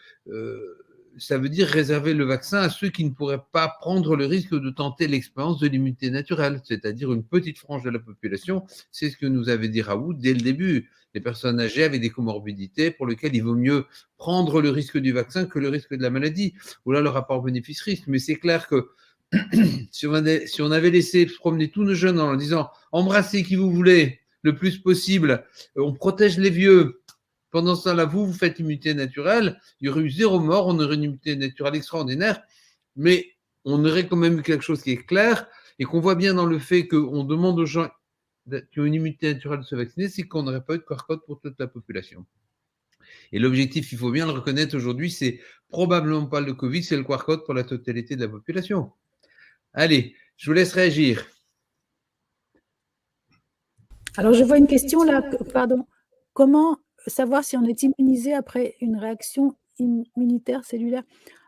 ça veut dire réserver le vaccin à ceux qui ne pourraient pas prendre le risque de tenter l'expérience de l'immunité naturelle, c'est-à-dire une petite frange de la population. C'est ce que nous avait dit Raoult dès le début. Les personnes âgées avec des comorbidités pour lesquelles il vaut mieux prendre le risque du vaccin que le risque de la maladie. Ou là, le rapport bénéfice-risque. Mais c'est clair que si on avait laissé promener tous nos jeunes en disant « embrassez qui vous voulez le plus possible, on protège les vieux », pendant ce temps-là, vous faites immunité naturelle, il y aurait eu 0 mort, on aurait une immunité naturelle extraordinaire, mais on aurait quand même eu quelque chose qui est clair et qu'on voit bien dans le fait qu'on demande aux gens qui ont une immunité naturelle de se vacciner, c'est qu'on n'aurait pas eu de QR code pour toute la population. Et l'objectif, il faut bien le reconnaître aujourd'hui, c'est probablement pas le Covid, c'est le QR code pour la totalité de la population. Allez, Je vous laisse réagir. Alors, je vois une question là, pardon. Comment savoir si on est immunisé après une réaction immunitaire cellulaire?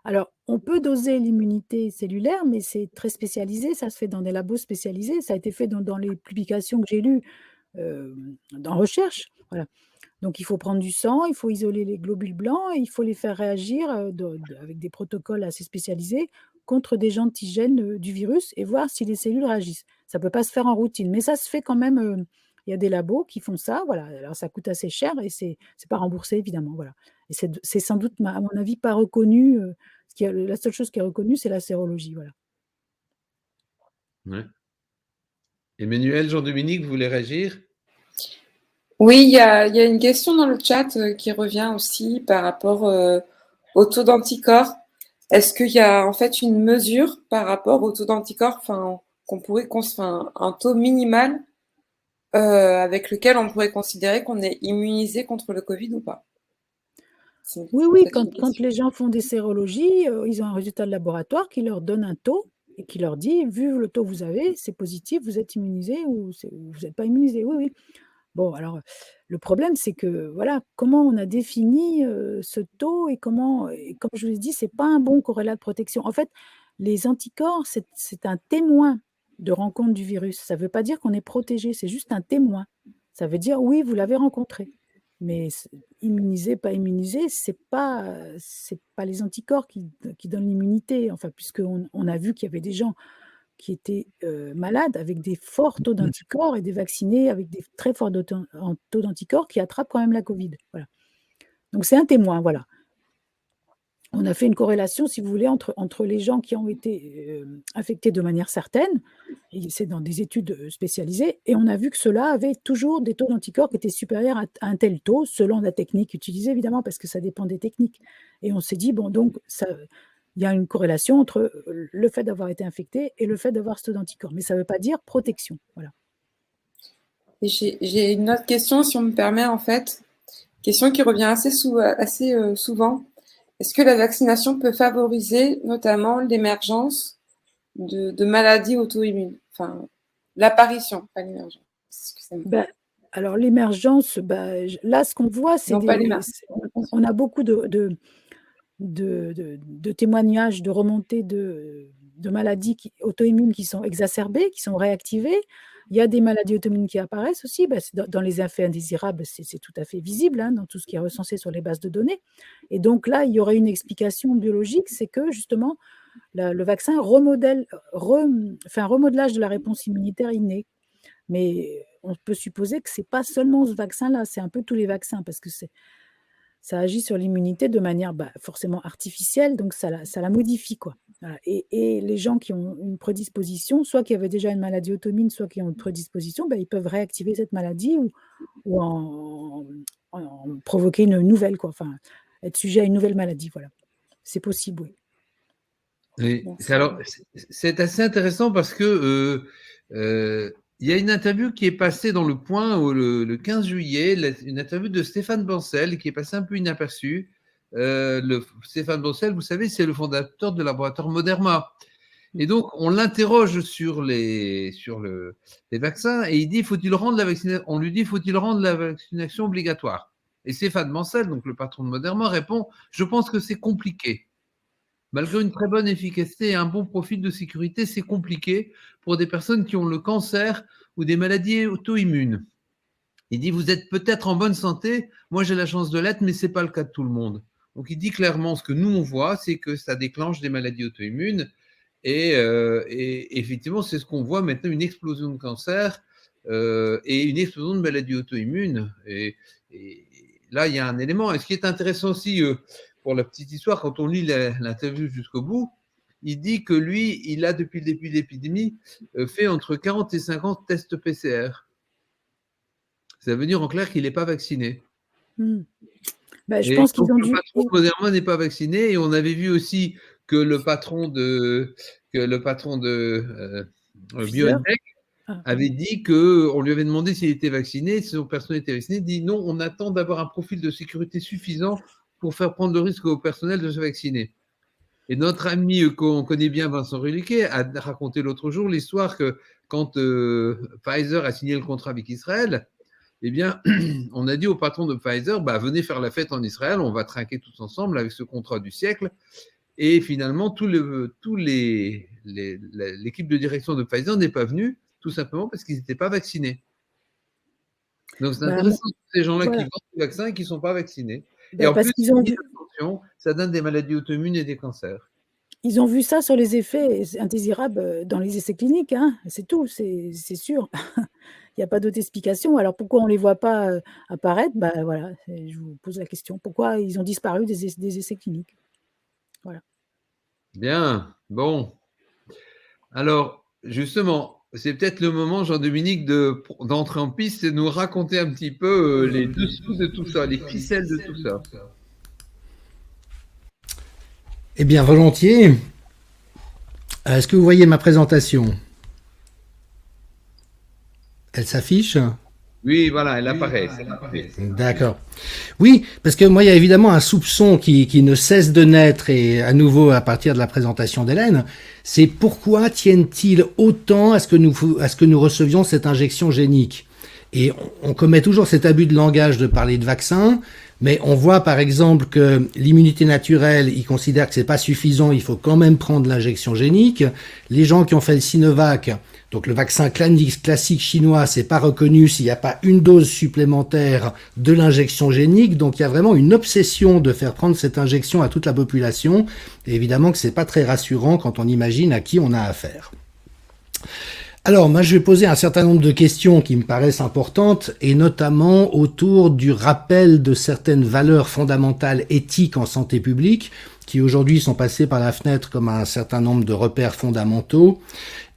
Alors, on peut doser l'immunité cellulaire, mais c'est très spécialisé, ça se fait dans des labos spécialisés, ça a été fait dans les publications que j'ai lues en recherche. Voilà. Donc, il faut prendre du sang, il faut isoler les globules blancs et il faut les faire réagir avec des protocoles assez spécialisés contre des antigènes du virus et voir si les cellules réagissent. Ça ne peut pas se faire en routine, mais ça se fait quand même. Il y a des labos qui font ça, voilà. Alors, ça coûte assez cher et c'est pas remboursé, évidemment, voilà. Et c'est sans doute, à mon avis, pas reconnu. La seule chose qui est reconnue, c'est la sérologie, voilà. Ouais. Emmanuel, Jean-Dominique, vous voulez réagir? Oui, il y a une question dans le chat qui revient aussi par rapport au taux d'anticorps. Est-ce qu'il y a en fait une mesure par rapport au taux d'anticorps, qu'on pourrait un taux minimal avec lequel on pourrait considérer qu'on est immunisé contre le Covid ou pas? Oui, quand les gens font des sérologies, ils ont un résultat de laboratoire qui leur donne un taux et qui leur dit, vu le taux que vous avez, c'est positif, vous êtes immunisé ou vous n'êtes pas immunisé. Oui, oui. Bon, alors, le problème, c'est que, voilà, comment on a défini ce taux et comme je vous ai dit, ce n'est pas un bon corrélat de protection. En fait, les anticorps, c'est un témoin de rencontre du virus. Ça ne veut pas dire qu'on est protégé, c'est juste un témoin. Ça veut dire, oui, vous l'avez rencontré. Mais immunisé, pas immunisé, c'est pas les anticorps qui donnent l'immunité. Enfin, puisqu'on a vu qu'il y avait des gens qui étaient malades avec des forts taux d'anticorps et des vaccinés avec des très forts taux d'anticorps qui attrapent quand même la Covid. Voilà. Donc, c'est un témoin, voilà. On a fait une corrélation, si vous voulez, entre les gens qui ont été infectés de manière certaine, et c'est dans des études spécialisées, et on a vu que ceux-là avaient toujours des taux d'anticorps qui étaient supérieurs à un tel taux, selon la technique utilisée, évidemment, parce que ça dépend des techniques. Et on s'est dit, bon, donc, il y a une corrélation entre le fait d'avoir été infecté et le fait d'avoir ce taux d'anticorps. Mais ça ne veut pas dire protection. Voilà. Et j'ai une autre question, si on me permet, en fait. Question qui revient assez souvent. Est-ce que la vaccination peut favoriser notamment l'émergence de maladies auto-immunes? Enfin, l'apparition, pas l'émergence. Excusez-moi. Alors, l'émergence, là, ce qu'on voit, c'est on a beaucoup de témoignages, de remontées de maladies auto-immunes qui sont exacerbées, qui sont réactivées. Il y a des maladies auto-immunes qui apparaissent aussi. Dans les effets indésirables, c'est tout à fait visible dans tout ce qui est recensé sur les bases de données. Et donc là, il y aurait une explication biologique, c'est que justement, le vaccin fait un remodelage de la réponse immunitaire innée. Mais on peut supposer que ce n'est pas seulement ce vaccin-là, c'est un peu tous les vaccins, parce que ça agit sur l'immunité de manière forcément artificielle, donc ça la modifie, quoi. Voilà. Et les gens qui ont une prédisposition, soit qui avaient déjà une maladie auto-immune, soit qui ont une prédisposition, ils peuvent réactiver cette maladie ou en provoquer une nouvelle, quoi. Enfin, être sujet à une nouvelle maladie, voilà. C'est possible, oui. Oui. Alors, c'est assez intéressant parce que il y a une interview qui est passée dans Le Point le 15 juillet, une interview de Stéphane Bancel qui est passée un peu inaperçue. Stéphane Bancel, vous savez, c'est le fondateur de laboratoire Moderna. Et donc, on l'interroge sur les vaccins et il dit, on lui dit, faut-il rendre la vaccination obligatoire? Et Stéphane Bancel, donc le patron de Moderna, répond, je pense que c'est compliqué. Malgré une très bonne efficacité et un bon profil de sécurité, c'est compliqué pour des personnes qui ont le cancer ou des maladies auto-immunes. Il dit, vous êtes peut-être en bonne santé, moi j'ai la chance de l'être, mais ce n'est pas le cas de tout le monde. Donc il dit clairement, ce que nous on voit, c'est que ça déclenche des maladies auto-immunes et effectivement, c'est ce qu'on voit maintenant, une explosion de cancer et une explosion de maladies auto-immunes. Et là, il y a un élément. Et ce qui est intéressant aussi, pour la petite histoire, quand on lit l'interview jusqu'au bout, il dit que lui, il a depuis le début de l'épidémie fait entre 40 et 50 tests PCR. Ça veut dire en clair qu'il n'est pas vacciné. Je pense qu'ils ont dû. Le patron de Moderna n'est pas vacciné et on avait vu aussi que le patron de BioNTech avait dit qu'on lui avait demandé s'il était vacciné, si son personnel était vacciné, il dit non, on attend d'avoir un profil de sécurité suffisant pour faire prendre le risque au personnel de se vacciner. Et notre ami qu'on connaît bien, Vincent Ruliquet, a raconté l'autre jour l'histoire que quand Pfizer a signé le contrat avec Israël, eh bien, on a dit au patron de Pfizer, bah, venez faire la fête en Israël, on va trinquer tous ensemble avec ce contrat du siècle. Et finalement, l'équipe de direction de Pfizer n'est pas venue, tout simplement parce qu'ils n'étaient pas vaccinés. Donc, c'est intéressant, ces gens-là qui vendent des vaccins et qui ne sont pas vaccinés. Et en plus, attention, ça donne des maladies auto-immunes et des cancers. Ils ont vu ça sur les effets indésirables dans les essais cliniques, hein. C'est tout, c'est sûr. Il n'y a pas d'autre explication. Alors, pourquoi on ne les voit pas apparaître? Voilà, je vous pose la question. Pourquoi ils ont disparu des essais cliniques? Voilà. Bien, bon. Alors, justement, c'est peut-être le moment, Jean-Dominique, d'entrer en piste et de nous raconter un petit peu les dessous de tout ça, les ficelles de tout ça. Eh bien, volontiers. Est-ce que vous voyez ma présentation? Elle s'affiche? Oui, voilà, elle apparaît. D'accord. Oui, parce que moi, il y a évidemment un soupçon qui ne cesse de naître, et à nouveau à partir de la présentation d'Hélène, c'est pourquoi tiennent-ils autant à ce que nous recevions cette injection génique? Et on commet toujours cet abus de langage de parler de vaccin, mais on voit par exemple que l'immunité naturelle, ils considèrent que c'est pas suffisant, il faut quand même prendre l'injection génique. Les gens qui ont fait le Sinovac, donc le vaccin classique chinois, c'est pas reconnu s'il n'y a pas une dose supplémentaire de l'injection génique. Donc il y a vraiment une obsession de faire prendre cette injection à toute la population. Et évidemment que c'est pas très rassurant quand on imagine à qui on a affaire. Alors, moi, je vais poser un certain nombre de questions qui me paraissent importantes, et notamment autour du rappel de certaines valeurs fondamentales éthiques en santé publique, qui aujourd'hui sont passées par la fenêtre comme un certain nombre de repères fondamentaux.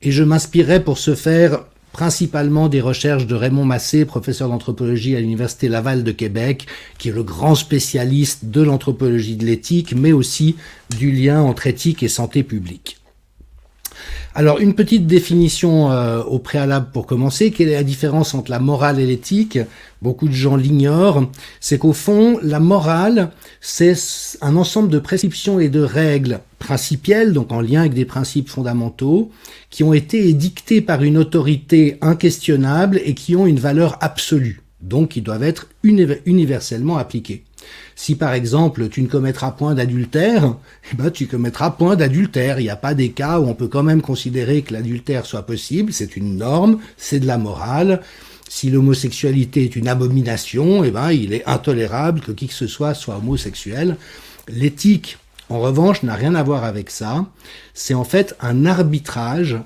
Et je m'inspirerai pour ce faire principalement des recherches de Raymond Massé, professeur d'anthropologie à l'Université Laval de Québec, qui est le grand spécialiste de l'anthropologie de l'éthique, mais aussi du lien entre éthique et santé publique. Alors, une petite définition au préalable pour commencer. Quelle est la différence entre la morale et l'éthique? Beaucoup de gens l'ignorent. C'est qu'au fond, la morale, c'est un ensemble de prescriptions et de règles principielles, donc en lien avec des principes fondamentaux, qui ont été édictés par une autorité inquestionnable et qui ont une valeur absolue, donc qui doivent être universellement appliquées. Si par exemple tu ne commettras point d'adultère, eh ben, tu commettras point d'adultère. Il n'y a pas des cas où on peut quand même considérer que l'adultère soit possible, c'est une norme, c'est de la morale. Si l'homosexualité est une abomination, eh ben, il est intolérable que qui que ce soit homosexuel. L'éthique, en revanche, n'a rien à voir avec ça. C'est en fait un arbitrage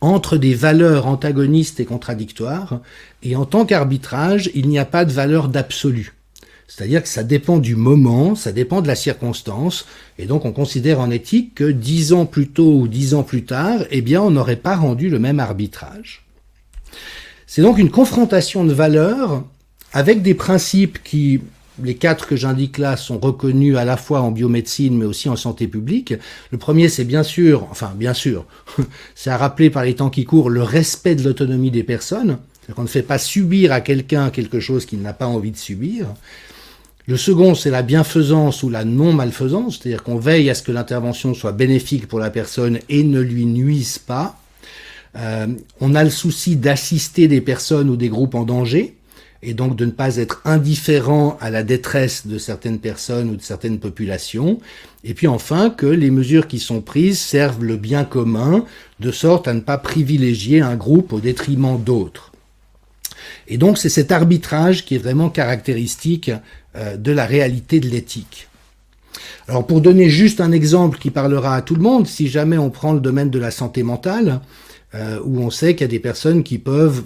entre des valeurs antagonistes et contradictoires, et en tant qu'arbitrage, il n'y a pas de valeur d'absolu. C'est-à-dire que ça dépend du moment, ça dépend de la circonstance, et donc on considère en éthique que 10 ans plus tôt ou 10 ans plus tard, eh bien on n'aurait pas rendu le même arbitrage. C'est donc une confrontation de valeurs avec des principes qui, les 4 que j'indique là, sont reconnus à la fois en biomédecine mais aussi en santé publique. Le premier, c'est bien sûr, c'est à rappeler par les temps qui courent le respect de l'autonomie des personnes. C'est-à-dire qu'on ne fait pas subir à quelqu'un quelque chose qu'il n'a pas envie de subir. Le second, c'est la bienfaisance ou la non-malfaisance, c'est-à-dire qu'on veille à ce que l'intervention soit bénéfique pour la personne et ne lui nuise pas. On a le souci d'assister des personnes ou des groupes en danger, et donc de ne pas être indifférent à la détresse de certaines personnes ou de certaines populations. Et puis enfin, que les mesures qui sont prises servent le bien commun, de sorte à ne pas privilégier un groupe au détriment d'autres. Et donc c'est cet arbitrage qui est vraiment caractéristique de la réalité de l'éthique. Alors pour donner juste un exemple qui parlera à tout le monde, si jamais on prend le domaine de la santé mentale, où on sait qu'il y a des personnes qui peuvent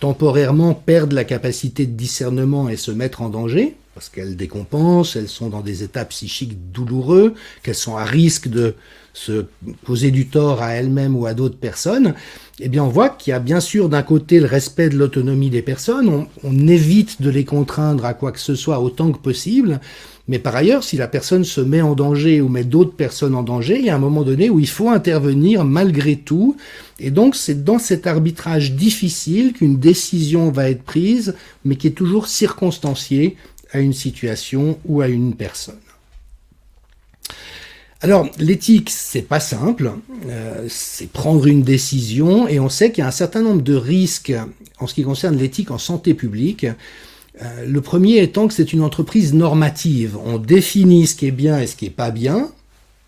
temporairement perdre la capacité de discernement et se mettre en danger, parce qu'elles décompensent, elles sont dans des états psychiques douloureux, qu'elles sont à risque de se causer du tort à elles-mêmes ou à d'autres personnes, eh bien on voit qu'il y a bien sûr d'un côté le respect de l'autonomie des personnes, on évite de les contraindre à quoi que ce soit autant que possible, mais par ailleurs, si la personne se met en danger ou met d'autres personnes en danger, il y a un moment donné où il faut intervenir malgré tout, et donc c'est dans cet arbitrage difficile qu'une décision va être prise, mais qui est toujours circonstanciée à une situation ou à une personne. Alors, l'éthique, c'est pas simple, c'est prendre une décision, et on sait qu'il y a un certain nombre de risques en ce qui concerne l'éthique en santé publique. Le premier étant que c'est une entreprise normative. On définit ce qui est bien et ce qui est pas bien,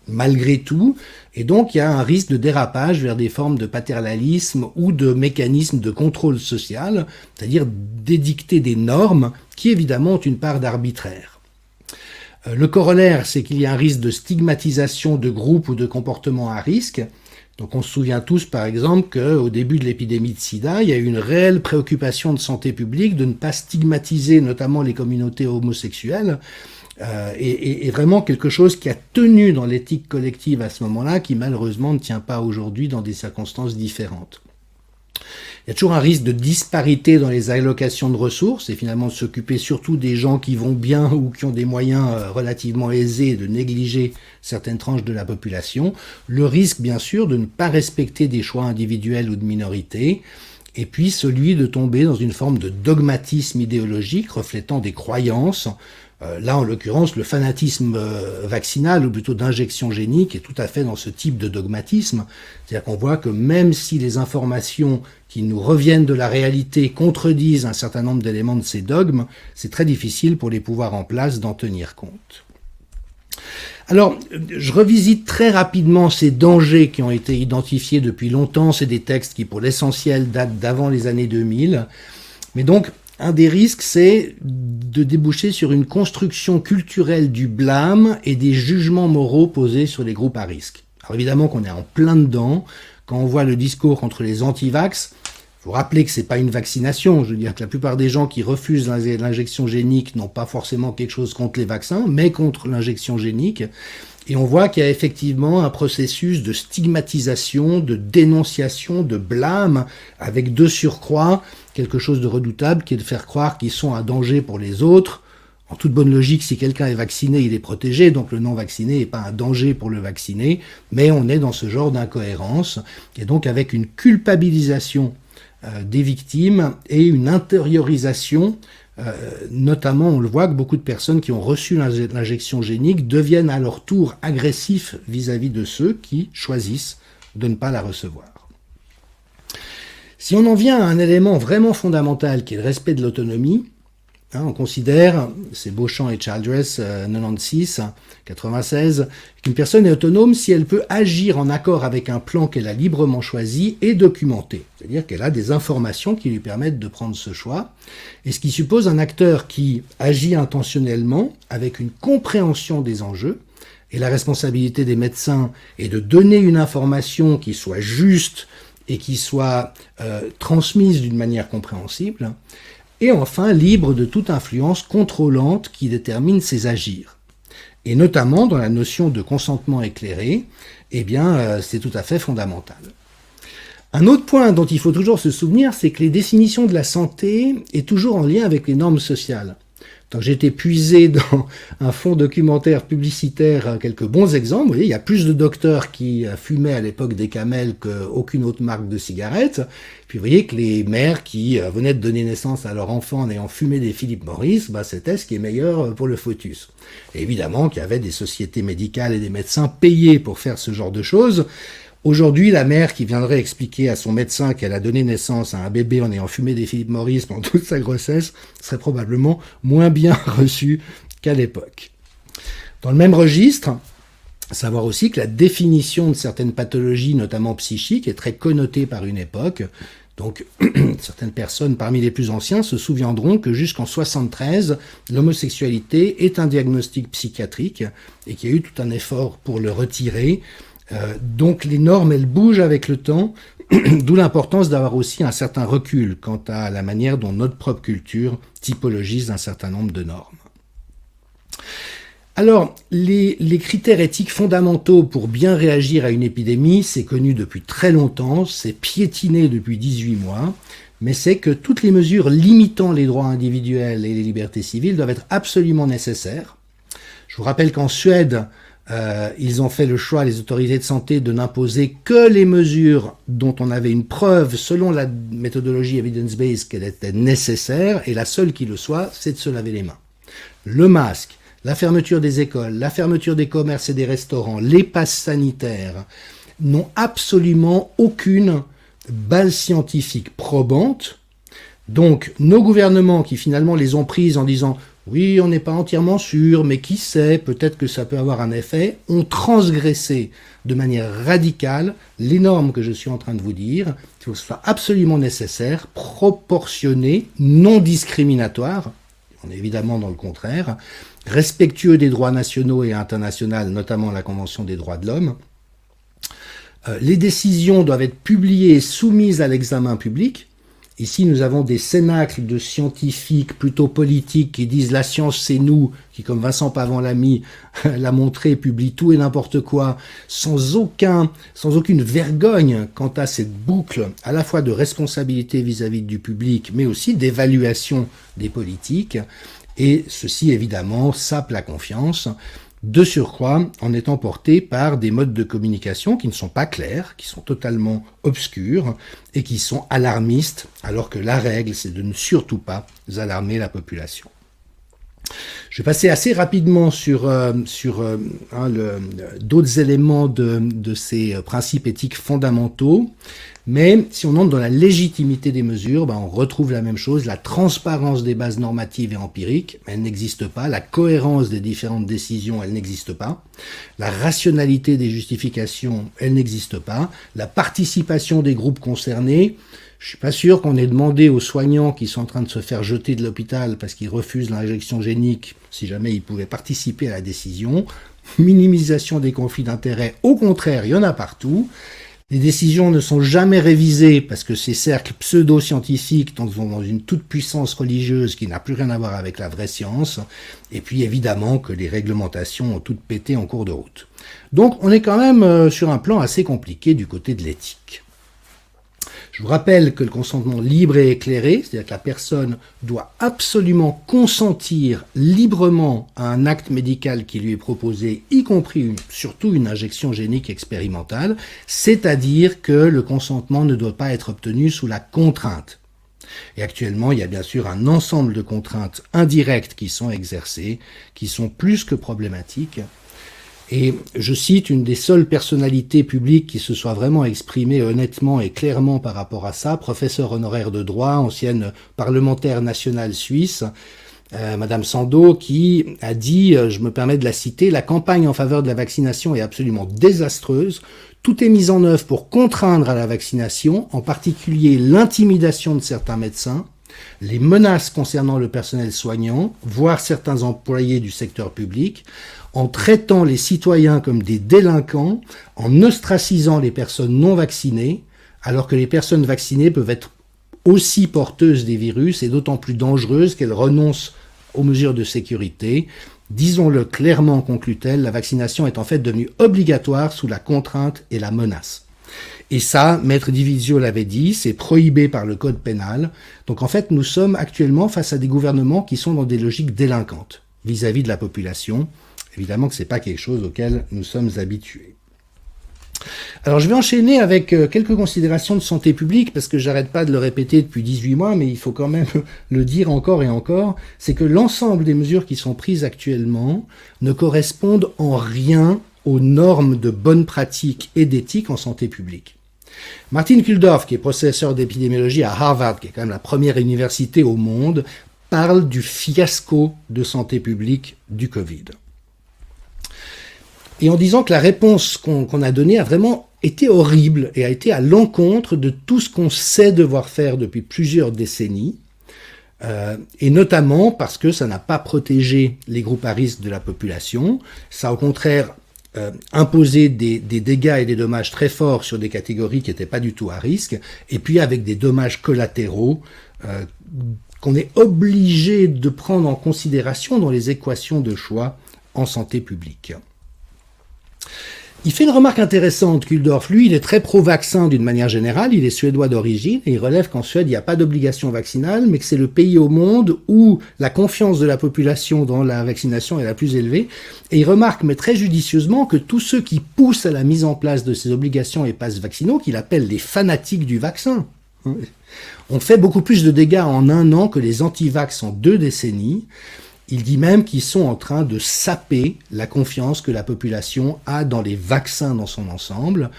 malgré tout, et donc il y a un risque de dérapage vers des formes de paternalisme ou de mécanismes de contrôle social, c'est-à-dire d'édicter des normes qui évidemment ont une part d'arbitraire. Le corollaire, c'est qu'il y a un risque de stigmatisation de groupes ou de comportements à risque. Donc on se souvient tous par exemple qu'au début de l'épidémie de sida, il y a eu une réelle préoccupation de santé publique de ne pas stigmatiser notamment les communautés homosexuelles, et vraiment quelque chose qui a tenu dans l'éthique collective à ce moment-là, qui malheureusement ne tient pas aujourd'hui dans des circonstances différentes. Il y a toujours un risque de disparité dans les allocations de ressources et finalement de s'occuper surtout des gens qui vont bien ou qui ont des moyens relativement aisés, de négliger certaines tranches de la population. Le risque, bien sûr, de ne pas respecter des choix individuels ou de minorité. Et puis celui de tomber dans une forme de dogmatisme idéologique reflétant des croyances. Là, en l'occurrence, le fanatisme vaccinal, ou plutôt d'injection génique, est tout à fait dans ce type de dogmatisme. C'est-à-dire qu'on voit que même si les informations qui nous reviennent de la réalité contredisent un certain nombre d'éléments de ces dogmes, c'est très difficile pour les pouvoirs en place d'en tenir compte. Alors, je revisite très rapidement ces dangers qui ont été identifiés depuis longtemps. C'est des textes qui, pour l'essentiel, datent d'avant les années 2000. Mais donc, un des risques, c'est de déboucher sur une construction culturelle du blâme et des jugements moraux posés sur les groupes à risque. Alors évidemment qu'on est en plein dedans. Quand on voit le discours contre les anti-vax, il faut rappeler que c'est pas une vaccination. Je veux dire que la plupart des gens qui refusent l'injection génique n'ont pas forcément quelque chose contre les vaccins, mais contre l'injection génique. Et on voit qu'il y a effectivement un processus de stigmatisation, de dénonciation, de blâme, avec de surcroît quelque chose de redoutable qui est de faire croire qu'ils sont un danger pour les autres. En toute bonne logique, si quelqu'un est vacciné, il est protégé, donc le non-vacciné n'est pas un danger pour le vacciné, mais on est dans ce genre d'incohérence, et donc avec une culpabilisation des victimes et une intériorisation. Notamment, on le voit que beaucoup de personnes qui ont reçu l'injection génique deviennent à leur tour agressifs vis-à-vis de ceux qui choisissent de ne pas la recevoir. Si on en vient à un élément vraiment fondamental qui est le respect de l'autonomie, on considère, c'est Beauchamp et Childress, 96, 96, qu'une personne est autonome si elle peut agir en accord avec un plan qu'elle a librement choisi et documenté. C'est-à-dire qu'elle a des informations qui lui permettent de prendre ce choix. Et ce qui suppose un acteur qui agit intentionnellement avec une compréhension des enjeux. Et la responsabilité des médecins est de donner une information qui soit juste et qui soit transmise d'une manière compréhensible. Et enfin, libre de toute influence contrôlante qui détermine ses agirs. Et notamment dans la notion de consentement éclairé, c'est tout à fait fondamental. Un autre point dont il faut toujours se souvenir, c'est que les définitions de la santé est toujours en lien avec les normes sociales. Donc j'ai été puisé dans un fonds documentaire publicitaire quelques bons exemples. Vous voyez, il y a plus de docteurs qui fumaient à l'époque des Camel qu'aucune autre marque de cigarettes. Puis vous voyez que les mères qui venaient de donner naissance à leur enfant en ayant fumé des Philip Morris, c'était ce qui est meilleur pour le fœtus. Et évidemment qu'il y avait des sociétés médicales et des médecins payés pour faire ce genre de choses. Aujourd'hui, la mère qui viendrait expliquer à son médecin qu'elle a donné naissance à un bébé en ayant fumé des Philip Morris pendant toute sa grossesse serait probablement moins bien reçue qu'à l'époque. Dans le même registre, savoir aussi que la définition de certaines pathologies, notamment psychiques, est très connotée par une époque. Donc, certaines personnes parmi les plus anciens se souviendront que jusqu'en 73, l'homosexualité est un diagnostic psychiatrique et qu'il y a eu tout un effort pour le retirer. Donc les normes, elles bougent avec le temps, d'où l'importance d'avoir aussi un certain recul quant à la manière dont notre propre culture typologise un certain nombre de normes. Alors, les critères éthiques fondamentaux pour bien réagir à une épidémie, c'est connu depuis très longtemps, c'est piétiné depuis 18 mois, mais c'est que toutes les mesures limitant les droits individuels et les libertés civiles doivent être absolument nécessaires. Je vous rappelle qu'en Suède, ils ont fait le choix, les autorités de santé, de n'imposer que les mesures dont on avait une preuve, selon la méthodologie evidence-based, qu'elle était nécessaire, et la seule qui le soit, c'est de se laver les mains. Le masque, la fermeture des écoles, la fermeture des commerces et des restaurants, les passes sanitaires, n'ont absolument aucune base scientifique probante. Donc, nos gouvernements qui finalement les ont prises en disant « oui, on n'est pas entièrement sûr, mais qui sait, peut-être que ça peut avoir un effet », ont transgressé de manière radicale les normes que je suis en train de vous dire, qu'il faut que ce soit absolument nécessaire, proportionné, non discriminatoire, on est évidemment dans le contraire, respectueux des droits nationaux et internationaux, notamment la Convention des droits de l'homme. Les décisions doivent être publiées et soumises à l'examen public. Ici, nous avons des cénacles de scientifiques plutôt politiques qui disent « la science, c'est nous », qui, comme Vincent Pavon-Lamy l'a montré, publie tout et n'importe quoi, sans aucune vergogne quant à cette boucle à la fois de responsabilité vis-à-vis du public, mais aussi d'évaluation des politiques. Et ceci, évidemment, sape la confiance. De surcroît, en étant porté par des modes de communication qui ne sont pas clairs, qui sont totalement obscurs et qui sont alarmistes, alors que la règle, c'est de ne surtout pas alarmer la population. Je vais passer assez rapidement sur d'autres éléments de ces principes éthiques fondamentaux, mais si on entre dans la légitimité des mesures, on retrouve la même chose, la transparence des bases normatives et empiriques, elle n'existe pas, la cohérence des différentes décisions, elle n'existe pas, la rationalité des justifications, elle n'existe pas, la participation des groupes concernés. Je suis pas sûr qu'on ait demandé aux soignants qui sont en train de se faire jeter de l'hôpital parce qu'ils refusent l'injection génique, si jamais ils pouvaient participer à la décision. Minimisation des conflits d'intérêts, au contraire, il y en a partout. Les décisions ne sont jamais révisées parce que ces cercles pseudo-scientifiques sont dans une toute-puissance religieuse qui n'a plus rien à voir avec la vraie science. Et puis évidemment que les réglementations ont toutes pété en cours de route. Donc on est quand même sur un plan assez compliqué du côté de l'éthique. Je vous rappelle que le consentement libre et éclairé, c'est-à-dire que la personne doit absolument consentir librement à un acte médical qui lui est proposé, y compris surtout une injection génique expérimentale, c'est-à-dire que le consentement ne doit pas être obtenu sous la contrainte. Et actuellement, il y a bien sûr un ensemble de contraintes indirectes qui sont exercées, qui sont plus que problématiques. Et je cite une des seules personnalités publiques qui se soit vraiment exprimée honnêtement et clairement par rapport à ça, professeure honoraire de droit, ancienne parlementaire nationale suisse, Madame Sando, qui a dit, je me permets de la citer, « La campagne en faveur de la vaccination est absolument désastreuse. Tout est mis en œuvre pour contraindre à la vaccination, en particulier l'intimidation de certains médecins, les menaces concernant le personnel soignant, voire certains employés du secteur public, en traitant les citoyens comme des délinquants, en ostracisant les personnes non vaccinées, alors que les personnes vaccinées peuvent être aussi porteuses des virus et d'autant plus dangereuses qu'elles renoncent aux mesures de sécurité. Disons-le clairement, conclut-elle, la vaccination est en fait devenue obligatoire sous la contrainte et la menace. Et ça, Maître Divisio l'avait dit, c'est prohibé par le code pénal. Donc en fait, nous sommes actuellement face à des gouvernements qui sont dans des logiques délinquantes vis-à-vis de la population. Évidemment que ce n'est pas quelque chose auquel nous sommes habitués. Alors je vais enchaîner avec quelques considérations de santé publique, parce que j'arrête pas de le répéter depuis 18 mois, mais il faut quand même le dire encore et encore, c'est que l'ensemble des mesures qui sont prises actuellement ne correspondent en rien aux normes de bonne pratique et d'éthique en santé publique. Martin Kulldorff, qui est professeur d'épidémiologie à Harvard, qui est quand même la première université au monde, parle du fiasco de santé publique du Covid. Et en disant que la réponse qu'on a donnée a vraiment été horrible et a été à l'encontre de tout ce qu'on sait devoir faire depuis plusieurs décennies, et notamment parce que ça n'a pas protégé les groupes à risque de la population, ça a au contraire imposé des dégâts et des dommages très forts sur des catégories qui n'étaient pas du tout à risque, et puis avec des dommages collatéraux qu'on est obligé de prendre en considération dans les équations de choix en santé publique. Il fait une remarque intéressante, Kulldorff. Lui, il est très pro-vaccin d'une manière générale, il est suédois d'origine, et il relève qu'en Suède, il n'y a pas d'obligation vaccinale, mais que c'est le pays au monde où la confiance de la population dans la vaccination est la plus élevée. Et il remarque, mais très judicieusement, que tous ceux qui poussent à la mise en place de ces obligations et passes vaccinaux, qu'il appelle les fanatiques du vaccin, ont fait beaucoup plus de dégâts en un an que les anti-vax en 2 décennies. Il dit même qu'ils sont en train de saper la confiance que la population a dans les vaccins dans son ensemble,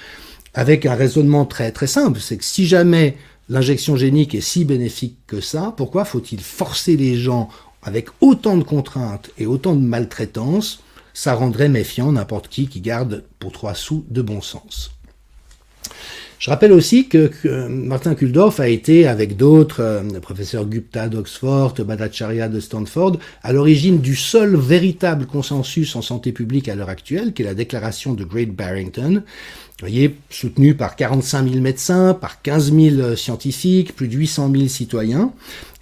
avec un raisonnement très très simple, c'est que si jamais l'injection génique est si bénéfique que ça, pourquoi faut-il forcer les gens avec autant de contraintes et autant de maltraitance? Ça rendrait méfiant n'importe qui garde pour 3 sous de bon sens. Je rappelle aussi que Martin Kulldorff a été, avec d'autres, le professeur Gupta d'Oxford, Bhattacharya de Stanford, à l'origine du seul véritable consensus en santé publique à l'heure actuelle, qui est la déclaration de Great Barrington, vous voyez, soutenue par 45 000 médecins, par 15 000 scientifiques, plus de 800 000 citoyens,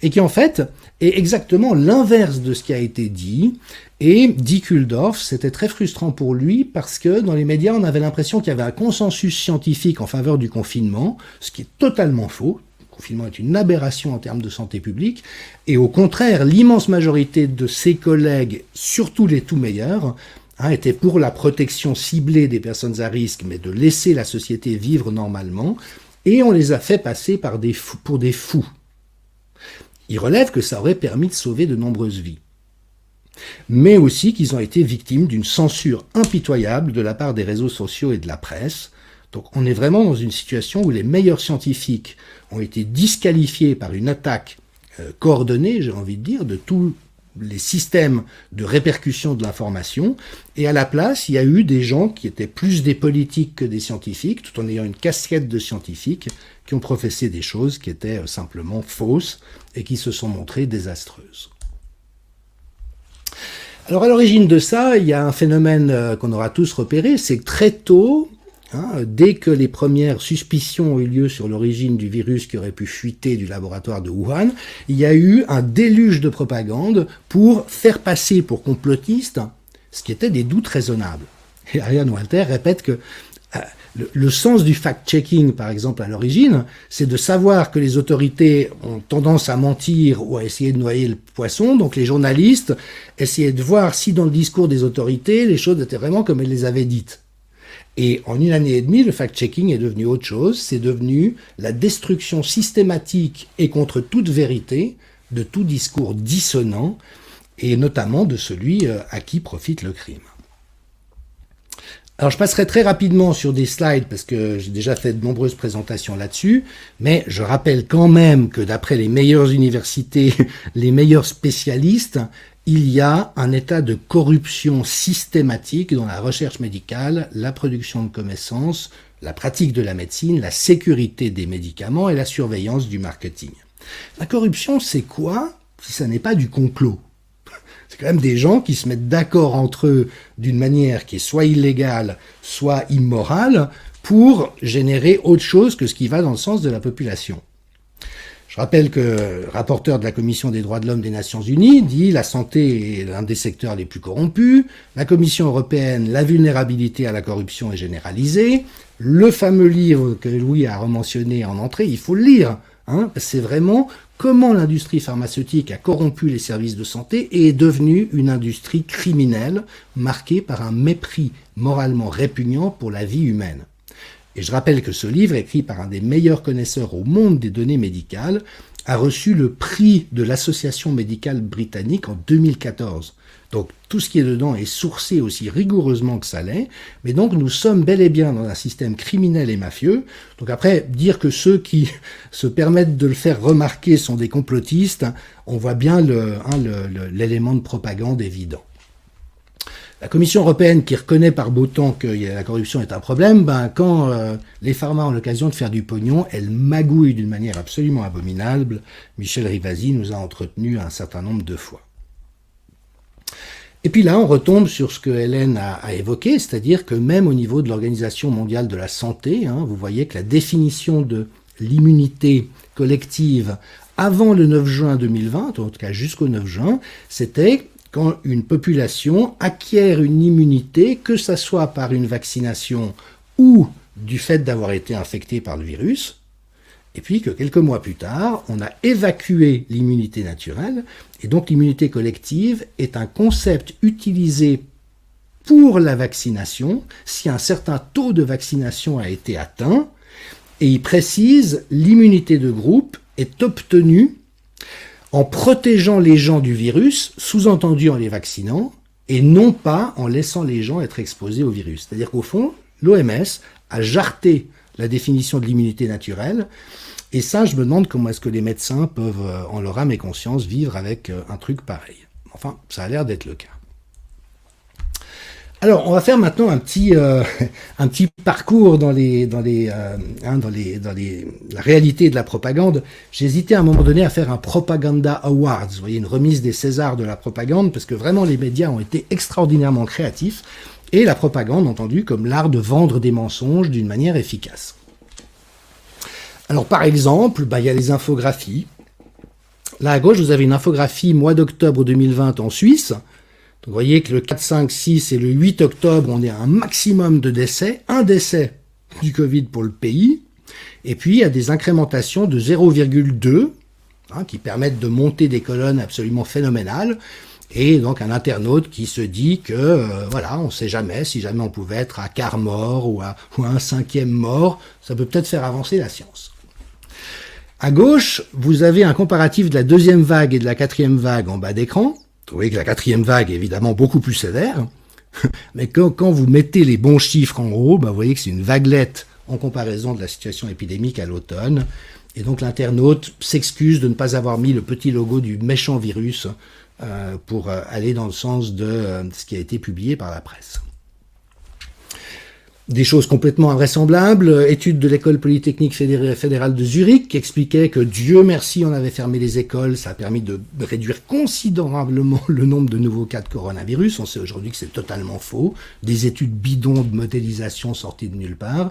et qui en fait est exactement l'inverse de ce qui a été dit. Et dit Kulldorff, c'était très frustrant pour lui parce que dans les médias, on avait l'impression qu'il y avait un consensus scientifique en faveur du confinement, ce qui est totalement faux. Le confinement est une aberration en termes de santé publique. Et au contraire, l'immense majorité de ses collègues, surtout les tout meilleurs, étaient pour la protection ciblée des personnes à risque, mais de laisser la société vivre normalement. Et on les a fait passer pour des fous. Il relève que ça aurait permis de sauver de nombreuses vies, mais aussi qu'ils ont été victimes d'une censure impitoyable de la part des réseaux sociaux et de la presse. Donc on est vraiment dans une situation où les meilleurs scientifiques ont été disqualifiés par une attaque coordonnée, j'ai envie de dire, de tous les systèmes de répercussion de l'information, et à la place, il y a eu des gens qui étaient plus des politiques que des scientifiques, tout en ayant une casquette de scientifiques, qui ont professé des choses qui étaient simplement fausses et qui se sont montrées désastreuses. Alors à l'origine de ça, il y a un phénomène qu'on aura tous repéré, c'est que très tôt, dès que les premières suspicions ont eu lieu sur l'origine du virus qui aurait pu fuiter du laboratoire de Wuhan, il y a eu un déluge de propagande pour faire passer pour complotistes ce qui était des doutes raisonnables. Et Ariane Walter répète que le sens du fact-checking, par exemple, à l'origine, c'est de savoir que les autorités ont tendance à mentir ou à essayer de noyer le poisson, donc les journalistes essayaient de voir si dans le discours des autorités, les choses étaient vraiment comme elles les avaient dites. Et en 1 année et demie, le fact-checking est devenu autre chose, c'est devenu la destruction systématique et contre toute vérité de tout discours dissonant, et notamment de celui à qui profite le crime. Alors je passerai très rapidement sur des slides parce que j'ai déjà fait de nombreuses présentations là-dessus, mais je rappelle quand même que d'après les meilleures universités, les meilleurs spécialistes, il y a un état de corruption systématique dans la recherche médicale, la production de connaissances, la pratique de la médecine, la sécurité des médicaments et la surveillance du marketing. La corruption, c'est quoi si ça n'est pas du complot ? C'est quand même des gens qui se mettent d'accord entre eux d'une manière qui est soit illégale, soit immorale, pour générer autre chose que ce qui va dans le sens de la population. Je rappelle que le rapporteur de la Commission des droits de l'homme des Nations Unies dit « La santé est l'un des secteurs les plus corrompus », la Commission européenne « La vulnérabilité à la corruption est généralisée », le fameux livre que Louis a rementionné en entrée, il faut le lire, c'est vraiment comment l'industrie pharmaceutique a corrompu les services de santé et est devenue une industrie criminelle marquée par un mépris moralement répugnant pour la vie humaine. Et je rappelle que ce livre, écrit par un des meilleurs connaisseurs au monde des données médicales, a reçu le prix de l'Association médicale britannique en 2014. Donc tout ce qui est dedans est sourcé aussi rigoureusement que ça l'est, mais donc nous sommes bel et bien dans un système criminel et mafieux. Donc après, dire que ceux qui se permettent de le faire remarquer sont des complotistes, on voit bien l'élément de propagande évident. La Commission européenne, qui reconnaît par beau temps que la corruption est un problème, quand les pharma ont l'occasion de faire du pognon, elle magouille d'une manière absolument abominable. Michel Rivasi nous a entretenu un certain nombre de fois. Et puis là, on retombe sur ce que Hélène a évoqué, c'est-à-dire que même au niveau de l'Organisation mondiale de la santé, vous voyez que la définition de l'immunité collective avant le 9 juin 2020, en tout cas jusqu'au 9 juin, c'était quand une population acquiert une immunité, que ce soit par une vaccination ou du fait d'avoir été infecté par le virus, et puis que quelques mois plus tard, on a évacué l'immunité naturelle, et donc l'immunité collective est un concept utilisé pour la vaccination, si un certain taux de vaccination a été atteint, et il précise l'immunité de groupe est obtenue en protégeant les gens du virus, sous-entendu en les vaccinant, et non pas en laissant les gens être exposés au virus. C'est-à-dire qu'au fond, l'OMS a jarté la définition de l'immunité naturelle, et ça, je me demande comment est-ce que les médecins peuvent, en leur âme et conscience, vivre avec un truc pareil. Enfin, ça a l'air d'être le cas. Alors, on va faire maintenant un petit parcours dans la réalité de la propagande. J'ai hésité à un moment donné à faire un Propaganda Awards, vous voyez, une remise des Césars de la propagande, parce que vraiment les médias ont été extraordinairement créatifs, et la propagande entendue comme l'art de vendre des mensonges d'une manière efficace. Alors, par exemple, il y a les infographies. Là, à gauche, vous avez une infographie mois d'octobre 2020 en Suisse. Donc, vous voyez que le 4, 5, 6 et le 8 octobre, on est à un maximum de décès, un décès du Covid pour le pays. Et puis, il y a des incrémentations de 0,2 qui permettent de monter des colonnes absolument phénoménales. Et donc, un internaute qui se dit que, voilà, on ne sait jamais, si jamais on pouvait être à quart mort ou à un cinquième mort, ça peut peut-être faire avancer la science. À gauche, vous avez un comparatif de la deuxième vague et de la quatrième vague en bas d'écran. Vous voyez que la quatrième vague est évidemment beaucoup plus sévère, mais quand vous mettez les bons chiffres en haut, vous voyez que c'est une vaguelette en comparaison de la situation épidémique à l'automne. Et donc l'internaute s'excuse de ne pas avoir mis le petit logo du méchant virus pour aller dans le sens de ce qui a été publié par la presse. Des choses complètement invraisemblables, étude de l'école polytechnique fédérale de Zurich qui expliquait que Dieu merci on avait fermé les écoles, ça a permis de réduire considérablement le nombre de nouveaux cas de coronavirus. On sait aujourd'hui que c'est totalement faux, des études bidons de modélisation sorties de nulle part.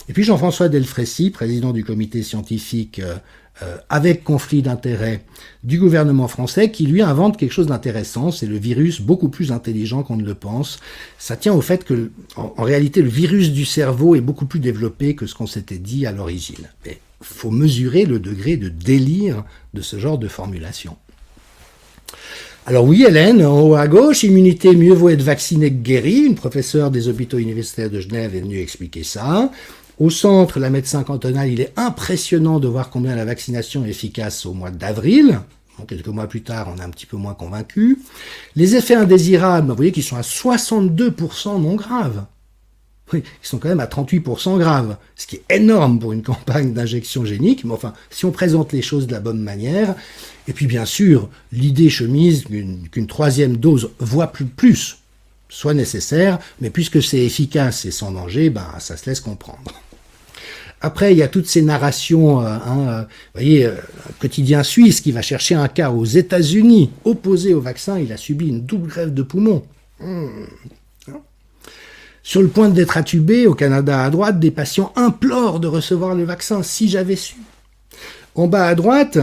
Et puis Jean-François Delfrécy, président du comité scientifique avec conflit d'intérêts du gouvernement français, qui lui invente quelque chose d'intéressant, c'est le virus beaucoup plus intelligent qu'on ne le pense. Ça tient au fait que, en réalité, le virus du cerveau est beaucoup plus développé que ce qu'on s'était dit à l'origine. Mais il faut mesurer le degré de délire de ce genre de formulation. Alors oui, Hélène, en haut à gauche, immunité, mieux vaut être vacciné que guéri. Une professeure des hôpitaux universitaires de Genève est venue expliquer ça. Au centre, la médecin cantonale, il est impressionnant de voir combien la vaccination est efficace au mois d'avril. Bon, quelques mois plus tard, on est un petit peu moins convaincu. Les effets indésirables, vous voyez qu'ils sont à 62% non graves. Oui, ils sont quand même à 38% graves, ce qui est énorme pour une campagne d'injection génique, mais enfin, si on présente les choses de la bonne manière, et puis bien sûr, l'idée chemise qu'une troisième dose, voire plus, soit nécessaire, mais puisque c'est efficace et sans danger, ça se laisse comprendre. Après, il y a toutes ces narrations, vous voyez, un quotidien suisse qui va chercher un cas aux États-Unis, opposé au vaccin, il a subi une double greffe de poumon. Sur le point d'être attubé, au Canada à droite, des patients implorent de recevoir le vaccin, si j'avais su. En bas à droite,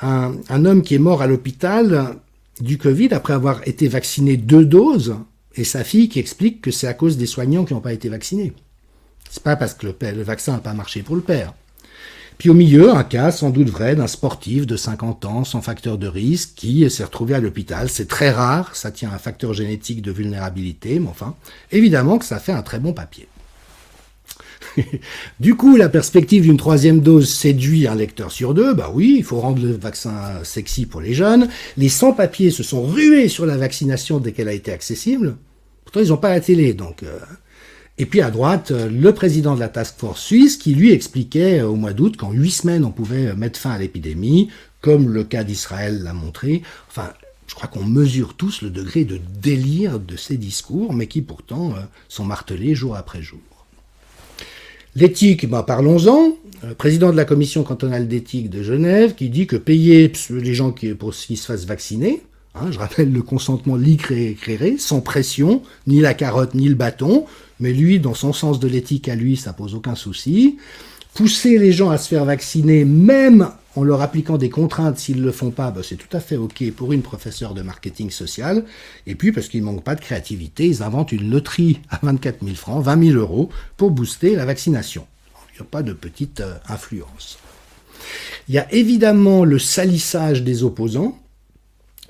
un homme qui est mort à l'hôpital du Covid après avoir été vacciné 2 doses, et sa fille qui explique que c'est à cause des soignants qui n'ont pas été vaccinés. C'est pas parce que le vaccin n'a pas marché pour le père. Puis au milieu, un cas sans doute vrai d'un sportif de 50 ans sans facteur de risque qui s'est retrouvé à l'hôpital. C'est très rare, ça tient à un facteur génétique de vulnérabilité, mais enfin, évidemment que ça fait un très bon papier. Du coup, la perspective d'une 3e dose séduit un lecteur sur 2. Oui, il faut rendre le vaccin sexy pour les jeunes. Les sans-papiers se sont rués sur la vaccination dès qu'elle a été accessible. Pourtant, ils n'ont pas la télé, donc... Et puis à droite, le président de la Task Force suisse qui lui expliquait au mois d'août qu'en 8 semaines on pouvait mettre fin à l'épidémie, comme le cas d'Israël l'a montré. Enfin, je crois qu'on mesure tous le degré de délire de ces discours, mais qui pourtant sont martelés jour après jour. L'éthique, parlons-en. Le président de la commission cantonale d'éthique de Genève qui dit que payer les gens pour qu'ils se fassent vacciner, je rappelle le consentement libre et éclairé, sans pression, ni la carotte ni le bâton, mais lui, dans son sens de l'éthique à lui, ça pose aucun souci. Pousser les gens à se faire vacciner, même en leur appliquant des contraintes s'ils ne le font pas, c'est tout à fait OK pour une professeure de marketing social. Et puis, parce qu'ils ne manquent pas de créativité, ils inventent une loterie à 24 000 francs, 20 000 euros, pour booster la vaccination. Il n'y a pas de petite influence. Il y a évidemment le salissage des opposants.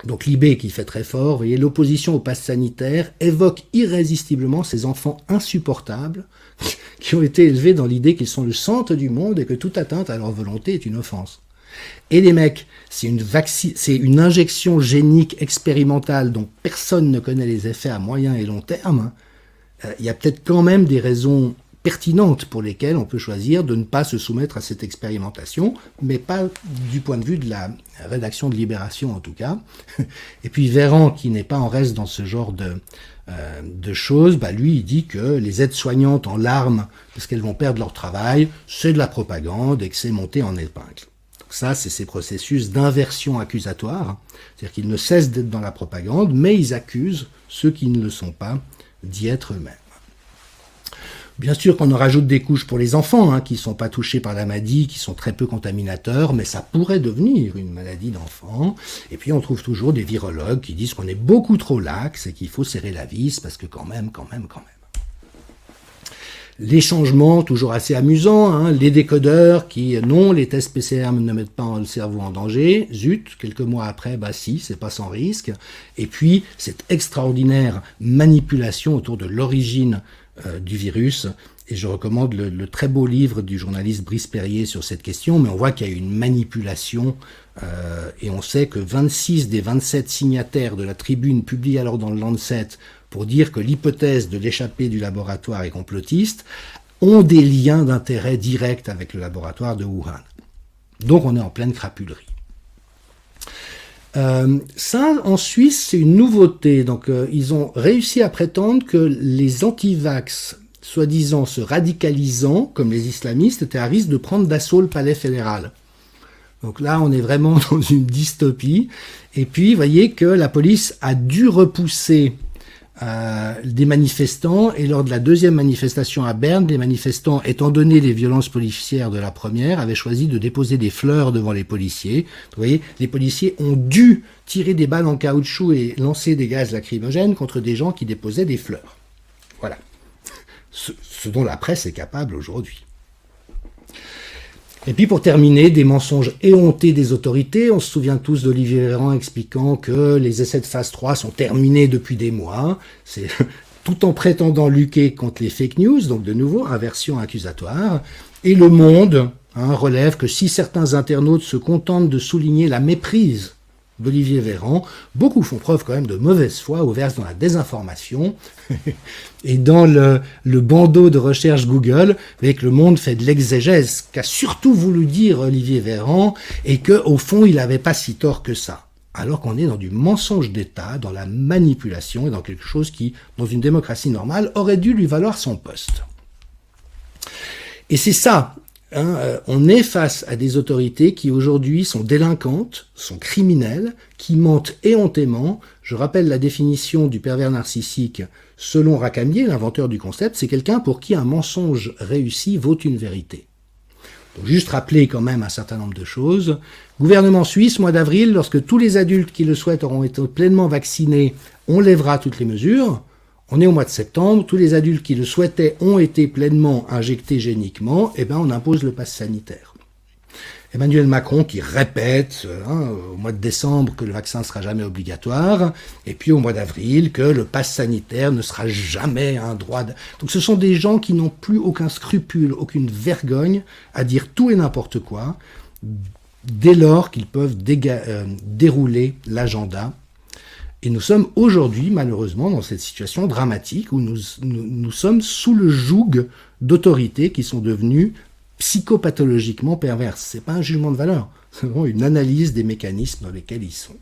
Donc l'IB qui fait très fort, vous voyez, l'opposition au pass sanitaire évoque irrésistiblement ces enfants insupportables qui ont été élevés dans l'idée qu'ils sont le centre du monde et que toute atteinte à leur volonté est une offense. Et les mecs, c'est une injection génique expérimentale dont personne ne connaît les effets à moyen et long terme. Il y a peut-être quand même des raisons pertinentes pour lesquelles on peut choisir de ne pas se soumettre à cette expérimentation, mais pas du point de vue de la rédaction de Libération en tout cas. Et puis Véran, qui n'est pas en reste dans ce genre de choses, lui il dit que les aides-soignantes en larmes parce qu'elles vont perdre leur travail, c'est de la propagande et que c'est monté en épingle. Donc ça, c'est ces processus d'inversion accusatoire, c'est-à-dire qu'ils ne cessent d'être dans la propagande, mais ils accusent ceux qui ne le sont pas d'y être eux-mêmes. Bien sûr qu'on en rajoute des couches pour les enfants, qui ne sont pas touchés par la maladie, qui sont très peu contaminateurs, mais ça pourrait devenir une maladie d'enfant. Et puis on trouve toujours des virologues qui disent qu'on est beaucoup trop lax et qu'il faut serrer la vis, parce que quand même. Les changements, toujours assez amusants, les décodeurs qui, non, les tests PCR ne mettent pas le cerveau en danger, zut, quelques mois après, si, c'est pas sans risque. Et puis, cette extraordinaire manipulation autour de l'origine du virus, et je recommande le très beau livre du journaliste Brice Perrier sur cette question, mais on voit qu'il y a eu une manipulation, et on sait que 26 des 27 signataires de la tribune publiée alors dans le Lancet pour dire que l'hypothèse de l'échappée du laboratoire est complotiste, ont des liens d'intérêt directs avec le laboratoire de Wuhan. Donc on est en pleine crapulerie. Ça, en Suisse, c'est une nouveauté. Donc, ils ont réussi à prétendre que les anti-vax, soi-disant se radicalisant, comme les islamistes, étaient à risque de prendre d'assaut le palais fédéral. Donc là, on est vraiment dans une dystopie. Et puis, vous voyez que la police a dû repousser des manifestants, et lors de la deuxième manifestation à Berne, les manifestants, étant donné les violences policières de la première, avaient choisi de déposer des fleurs devant les policiers. Vous voyez, les policiers ont dû tirer des balles en caoutchouc et lancer des gaz lacrymogènes contre des gens qui déposaient des fleurs. Voilà. Ce dont la presse est capable aujourd'hui. Et puis pour terminer, des mensonges éhontés des autorités. On se souvient tous d'Olivier Véran expliquant que les essais de phase 3 sont terminés depuis des mois. C'est tout en prétendant lutter contre les fake news, donc de nouveau, inversion accusatoire. Et Le Monde relève que si certains internautes se contentent de souligner la méprise d'Olivier Véran, beaucoup font preuve quand même de mauvaise foi ou versent dans la désinformation. Et dans le bandeau de recherche Google, vous voyez que Le Monde fait de l'exégèse, qu'a surtout voulu dire Olivier Véran, et qu'au fond, il n'avait pas si tort que ça. Alors qu'on est dans du mensonge d'État, dans la manipulation, et dans quelque chose qui, dans une démocratie normale, aurait dû lui valoir son poste. Et c'est ça. On est face à des autorités qui aujourd'hui sont délinquantes, sont criminelles, qui mentent éhontément. Je rappelle la définition du pervers narcissique selon Racamier, l'inventeur du concept, c'est quelqu'un pour qui un mensonge réussi vaut une vérité. Donc juste rappeler quand même un certain nombre de choses. Gouvernement suisse, mois d'avril, lorsque tous les adultes qui le souhaitent auront été pleinement vaccinés, on lèvera toutes les mesures. On est au mois de septembre, tous les adultes qui le souhaitaient ont été pleinement injectés géniquement, on impose le pass sanitaire. Emmanuel Macron qui répète au mois de décembre que le vaccin ne sera jamais obligatoire, et puis au mois d'avril que le pass sanitaire ne sera jamais un droit. Donc ce sont des gens qui n'ont plus aucun scrupule, aucune vergogne à dire tout et n'importe quoi, dès lors qu'ils peuvent dérouler l'agenda. Et nous sommes aujourd'hui, malheureusement, dans cette situation dramatique où nous sommes sous le joug d'autorités qui sont devenues psychopathologiquement perverses. Ce n'est pas un jugement de valeur, c'est vraiment une analyse des mécanismes dans lesquels ils sont.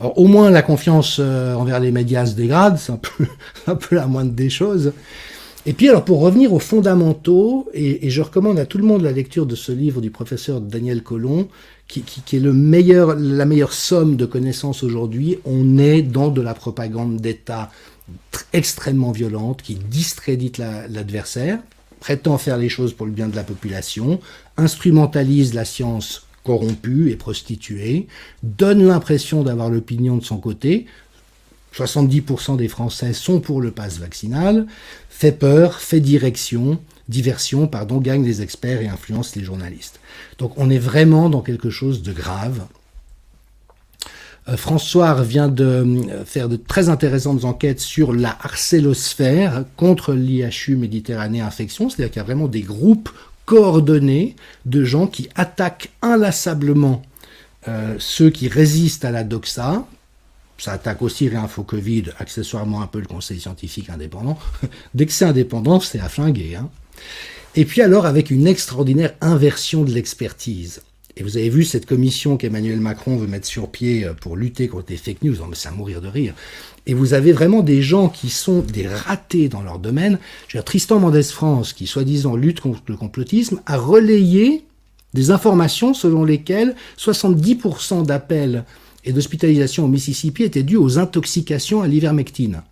Alors, au moins, la confiance envers les médias se dégrade, c'est un peu la moindre des choses. Et puis, alors, pour revenir aux fondamentaux, et je recommande à tout le monde la lecture de ce livre du professeur Daniel Colomb, qui est la meilleure somme de connaissances aujourd'hui. On est dans de la propagande d'État extrêmement violente, qui discrédite l'adversaire, prétend faire les choses pour le bien de la population, instrumentalise la science corrompue et prostituée, donne l'impression d'avoir l'opinion de son côté. 70% des Français sont pour le pass vaccinal, fait peur, fait diversion, gagne les experts et influence les journalistes. Donc on est vraiment dans quelque chose de grave. François vient de faire de très intéressantes enquêtes sur la harcélosphère contre l'IHU Méditerranée Infection, c'est-à-dire qu'il y a vraiment des groupes coordonnée de gens qui attaquent inlassablement ceux qui résistent à la doxa. Ça attaque aussi Réinfo Covid, accessoirement un peu le Conseil scientifique indépendant. Dès que c'est indépendant, c'est à flinguer. Hein. Et puis alors, avec une extraordinaire inversion de l'expertise. Et vous avez vu cette commission qu'Emmanuel Macron veut mettre sur pied pour lutter contre les fake news. Non, mais c'est à mourir de rire. Et vous avez vraiment des gens qui sont des ratés dans leur domaine. Je veux dire, Tristan Mendès France, qui soi-disant lutte contre le complotisme, a relayé des informations selon lesquelles 70% d'appels et d'hospitalisation au Mississippi étaient dus aux intoxications à l'ivermectine.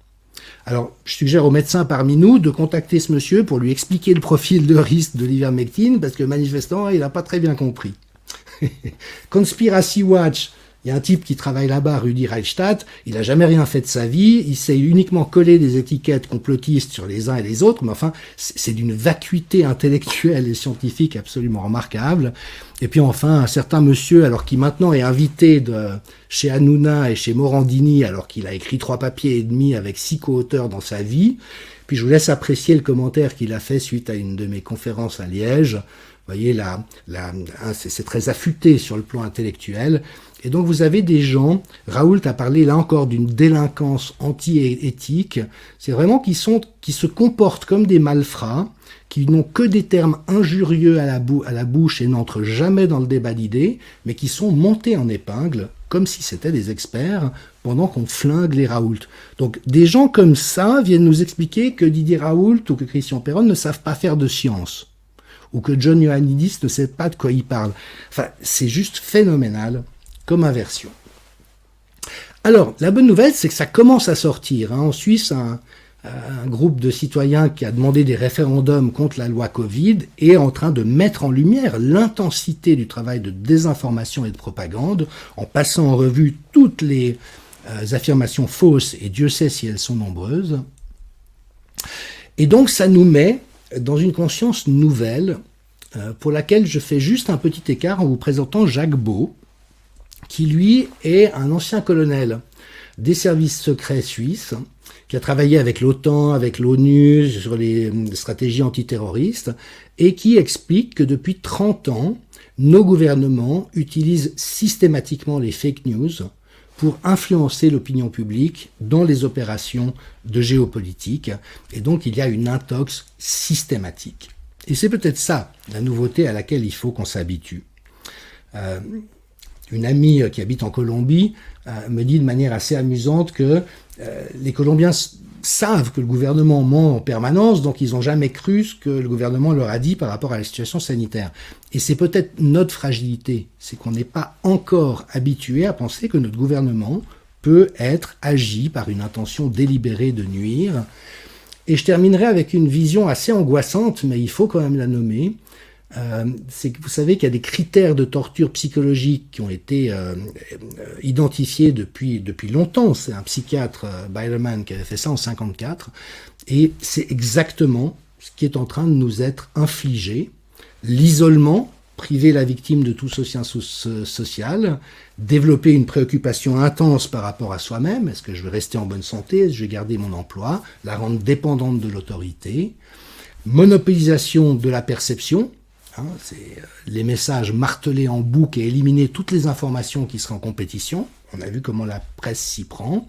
Alors, je suggère aux médecins parmi nous de contacter ce monsieur pour lui expliquer le profil de risque de l'ivermectine, parce que manifestement, il n'a pas très bien compris. Conspiracy Watch, il y a un type qui travaille là-bas, Rudi Reichstadt, il n'a jamais rien fait de sa vie, il s'est uniquement collé des étiquettes complotistes sur les uns et les autres, mais enfin, c'est d'une vacuité intellectuelle et scientifique absolument remarquable. Et puis enfin, un certain monsieur, alors qui maintenant est invité chez Hanouna et chez Morandini, alors qu'il a écrit 3 papiers et demi avec 6 co-auteurs dans sa vie. Puis je vous laisse apprécier le commentaire qu'il a fait suite à une de mes conférences à Liège. Vous voyez, c'est très affûté sur le plan intellectuel. Et donc vous avez des gens, Raoult a parlé là encore d'une délinquance anti-éthique, c'est vraiment qui se comportent comme des malfrats, qui n'ont que des termes injurieux à la bouche et n'entrent jamais dans le débat d'idées, mais qui sont montés en épingle, comme si c'était des experts, pendant qu'on flingue les Raoult. Donc des gens comme ça viennent nous expliquer que Didier Raoult ou que Christian Perron ne savent pas faire de science, ou que John Ioannidis ne sait pas de quoi il parle. Enfin, c'est juste phénoménal comme inversion. Alors, la bonne nouvelle, c'est que ça commence à sortir. En Suisse, un groupe de citoyens qui a demandé des référendums contre la loi Covid est en train de mettre en lumière l'intensité du travail de désinformation et de propagande en passant en revue toutes les affirmations fausses, et Dieu sait si elles sont nombreuses. Et donc, ça nous met dans une conscience nouvelle pour laquelle je fais juste un petit écart en vous présentant Jacques Beau, qui lui est un ancien colonel des services secrets suisses, qui a travaillé avec l'OTAN, avec l'ONU, sur les stratégies antiterroristes, et qui explique que depuis 30 ans, nos gouvernements utilisent systématiquement les fake news pour influencer l'opinion publique dans les opérations de géopolitique, et donc il y a une intox systématique. Et c'est peut-être ça, la nouveauté à laquelle il faut qu'on s'habitue. Une amie qui habite en Colombie me dit de manière assez amusante que les Colombiens savent que le gouvernement ment en permanence, donc ils n'ont jamais cru ce que le gouvernement leur a dit par rapport à la situation sanitaire. Et c'est peut-être notre fragilité, c'est qu'on n'est pas encore habitué à penser que notre gouvernement peut être agi par une intention délibérée de nuire. Et je terminerai avec une vision assez angoissante, mais il faut quand même la nommer. C'est que vous savez qu'il y a des critères de torture psychologique qui ont été identifiés depuis longtemps. C'est un psychiatre, Bilerman, qui avait fait ça en 1954. Et c'est exactement ce qui est en train de nous être infligé. L'isolement, priver la victime de tout soutien social, développer une préoccupation intense par rapport à soi-même. Est-ce que je vais rester en bonne santé? Est-ce que je vais garder mon emploi? La rendre dépendante de l'autorité. Monopolisation de la perception. C'est les messages martelés en boucle et éliminer toutes les informations qui seraient en compétition. On a vu comment la presse s'y prend.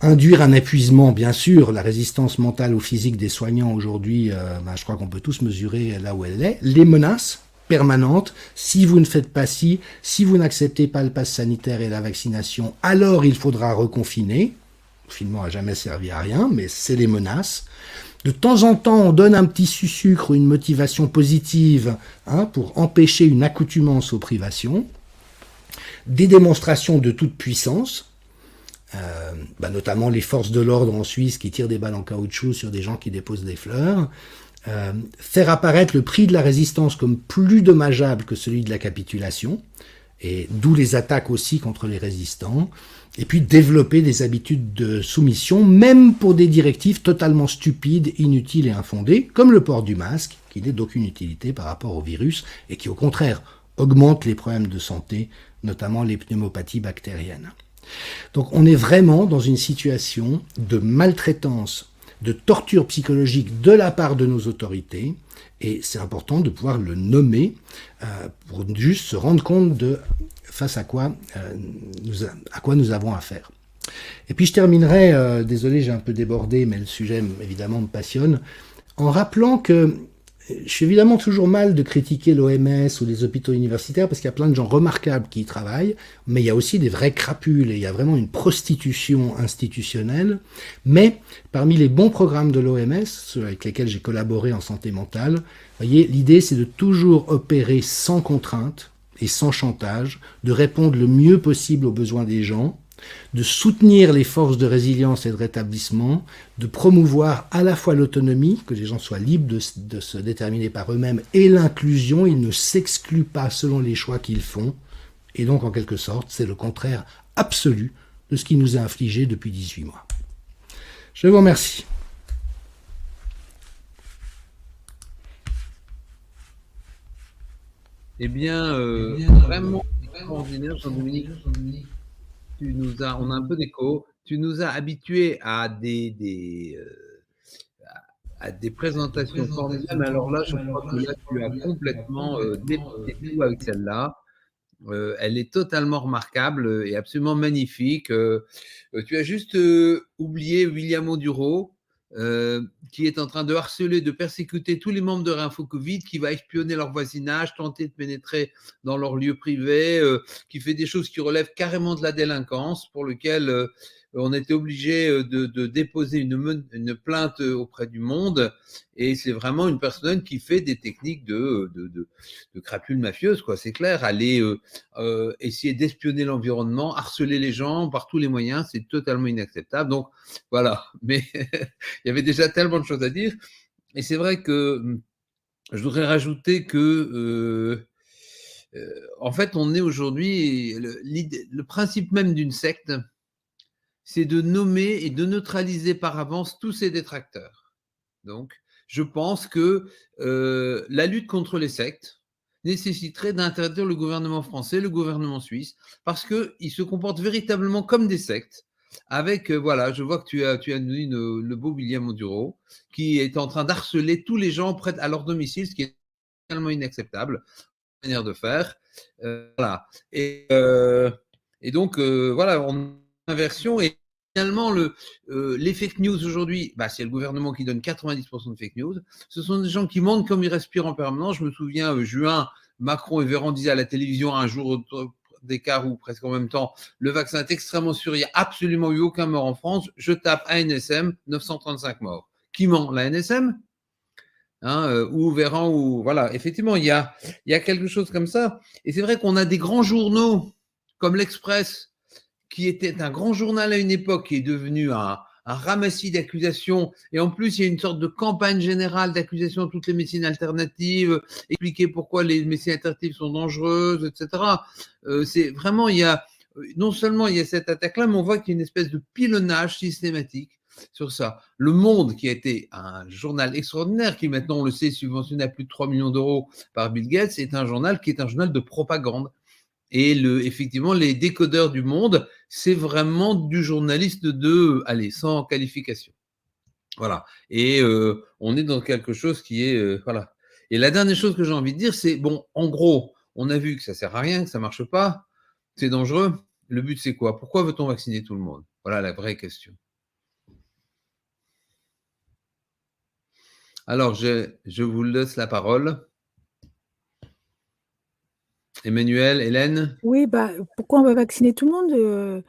Induire un épuisement, bien sûr, la résistance mentale ou physique des soignants aujourd'hui, je crois qu'on peut tous mesurer là où elle est. Les menaces permanentes, si vous ne faites pas ci, si vous n'acceptez pas le pass sanitaire et la vaccination, alors il faudra reconfiner. Le confinement n'a jamais servi à rien, mais c'est les menaces. De temps en temps, on donne un petit sucre ou une motivation positive pour empêcher une accoutumance aux privations. Des démonstrations de toute puissance, notamment les forces de l'ordre en Suisse qui tirent des balles en caoutchouc sur des gens qui déposent des fleurs. Faire apparaître le prix de la résistance comme plus dommageable que celui de la capitulation, et d'où les attaques aussi contre les résistants. Et puis développer des habitudes de soumission, même pour des directives totalement stupides, inutiles et infondées, comme le port du masque, qui n'est d'aucune utilité par rapport au virus, et qui au contraire augmente les problèmes de santé, notamment les pneumopathies bactériennes. Donc on est vraiment dans une situation de maltraitance de torture psychologique de la part de nos autorités, et c'est important de pouvoir le nommer pour juste se rendre compte de face à quoi nous avons affaire. Et puis je terminerai, désolé j'ai un peu débordé, mais le sujet évidemment me passionne, en rappelant que je suis évidemment toujours mal de critiquer l'OMS ou les hôpitaux universitaires parce qu'il y a plein de gens remarquables qui y travaillent, mais il y a aussi des vrais crapules et il y a vraiment une prostitution institutionnelle. Mais parmi les bons programmes de l'OMS, ceux avec lesquels j'ai collaboré en santé mentale, voyez, l'idée c'est de toujours opérer sans contrainte et sans chantage, de répondre le mieux possible aux besoins des gens, de soutenir les forces de résilience et de rétablissement, de promouvoir à la fois l'autonomie, que les gens soient libres de se déterminer par eux-mêmes, et l'inclusion, ils ne s'excluent pas selon les choix qu'ils font, et donc en quelque sorte, c'est le contraire absolu de ce qui nous est infligé depuis 18 mois. Je vous remercie. Eh bien, vraiment extraordinaire, Jean-Dominique. On a un peu d'écho. Tu nous as habitués à des présentations formidables. Alors là, je crois que là, tu as complètement dépassé tout avec celle-là. Elle est totalement remarquable et absolument magnifique. Tu as juste oublié William Onduro, qui est en train de harceler, de persécuter tous les membres de Réinfo Covid, qui va espionner leur voisinage, tenter de pénétrer dans leur lieu privé, qui fait des choses qui relèvent carrément de la délinquance, pour lequel on était obligé de déposer une plainte auprès du Monde. Et c'est vraiment une personne qui fait des techniques de crapules mafieuses, quoi. C'est clair. Aller essayer d'espionner l'environnement, harceler les gens par tous les moyens, c'est totalement inacceptable. Donc voilà. Mais il y avait déjà tellement de choses à dire. Et c'est vrai que je voudrais rajouter que en fait, on est aujourd'hui le principe même d'une secte, c'est de nommer et de neutraliser par avance tous ses détracteurs. Donc, je pense que la lutte contre les sectes nécessiterait d'interdire le gouvernement français, le gouvernement suisse, parce qu'ils se comportent véritablement comme des sectes. Avec, voilà, je vois que tu as dit le beau William Onduro, qui est en train d'harceler tous les gens près à leur domicile, ce qui est totalement inacceptable, manière de faire. Voilà. Et donc, voilà, on a une inversion. Et finalement, les fake news aujourd'hui, c'est le gouvernement qui donne 90% de fake news. Ce sont des gens qui mentent comme ils respirent en permanence. Je me souviens, juin, Macron et Véran disaient à la télévision un jour d'écart ou presque en même temps, le vaccin est extrêmement sûr, il n'y a absolument eu aucun mort en France. Je tape ANSM, 935 morts. Qui ment? La NSM? Ou Véran, ou voilà, effectivement, il y a quelque chose comme ça. Et c'est vrai qu'on a des grands journaux comme l'Express, qui était un grand journal à une époque, qui est devenu un ramassis d'accusations. Et en plus, il y a une sorte de campagne générale d'accusation de toutes les médecines alternatives, expliquer pourquoi les médecines alternatives sont dangereuses, etc. C'est vraiment, non seulement il y a cette attaque-là, mais on voit qu'il y a une espèce de pilonnage systématique sur ça. Le Monde, qui a été un journal extraordinaire, qui maintenant, on le sait, subventionné à plus de 3 millions d'euros par Bill Gates, est un journal qui est un journal de propagande. Et effectivement, les décodeurs du Monde, c'est vraiment du journaliste sans qualification. Voilà. Et on est dans quelque chose qui est, voilà. Et la dernière chose que j'ai envie de dire, c'est, bon, en gros, on a vu que ça sert à rien, que ça marche pas, c'est dangereux. Le but, c'est quoi? Pourquoi veut-on vacciner tout le monde? Voilà la vraie question. Alors, je vous laisse la parole. Emmanuel, Hélène? Oui, pourquoi on va vacciner tout le monde?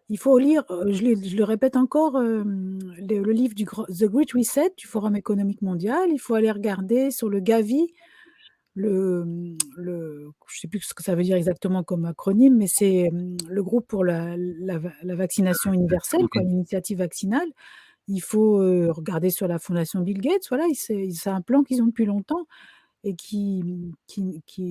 Il faut lire, je le répète encore, le livre The Great Reset du Forum économique mondial. Il faut aller regarder sur le Gavi, je ne sais plus ce que ça veut dire exactement comme acronyme, mais c'est le groupe pour la vaccination universelle, quoi, l'initiative vaccinale. Il faut regarder sur la fondation Bill Gates. Voilà, c'est un plan qu'ils ont depuis longtemps et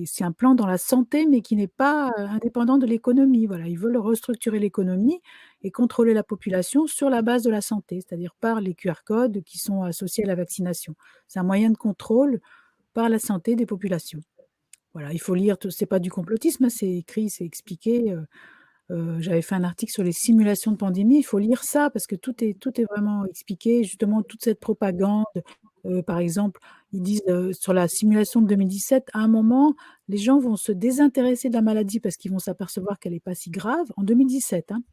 c'est un plan dans la santé, mais qui n'est pas indépendant de l'économie. Voilà, ils veulent restructurer l'économie et contrôler la population sur la base de la santé, c'est-à-dire par les QR codes qui sont associés à la vaccination. C'est un moyen de contrôle par la santé des populations. Voilà, il faut lire, c'est pas du complotisme, c'est écrit, c'est expliqué. J'avais fait un article sur les simulations de pandémie. Il faut lire ça parce que tout est vraiment expliqué, justement, toute cette propagande. Par exemple, ils disent, sur la simulation de 2017, à un moment, les gens vont se désintéresser de la maladie parce qu'ils vont s'apercevoir qu'elle est pas si grave, en 2017, hein.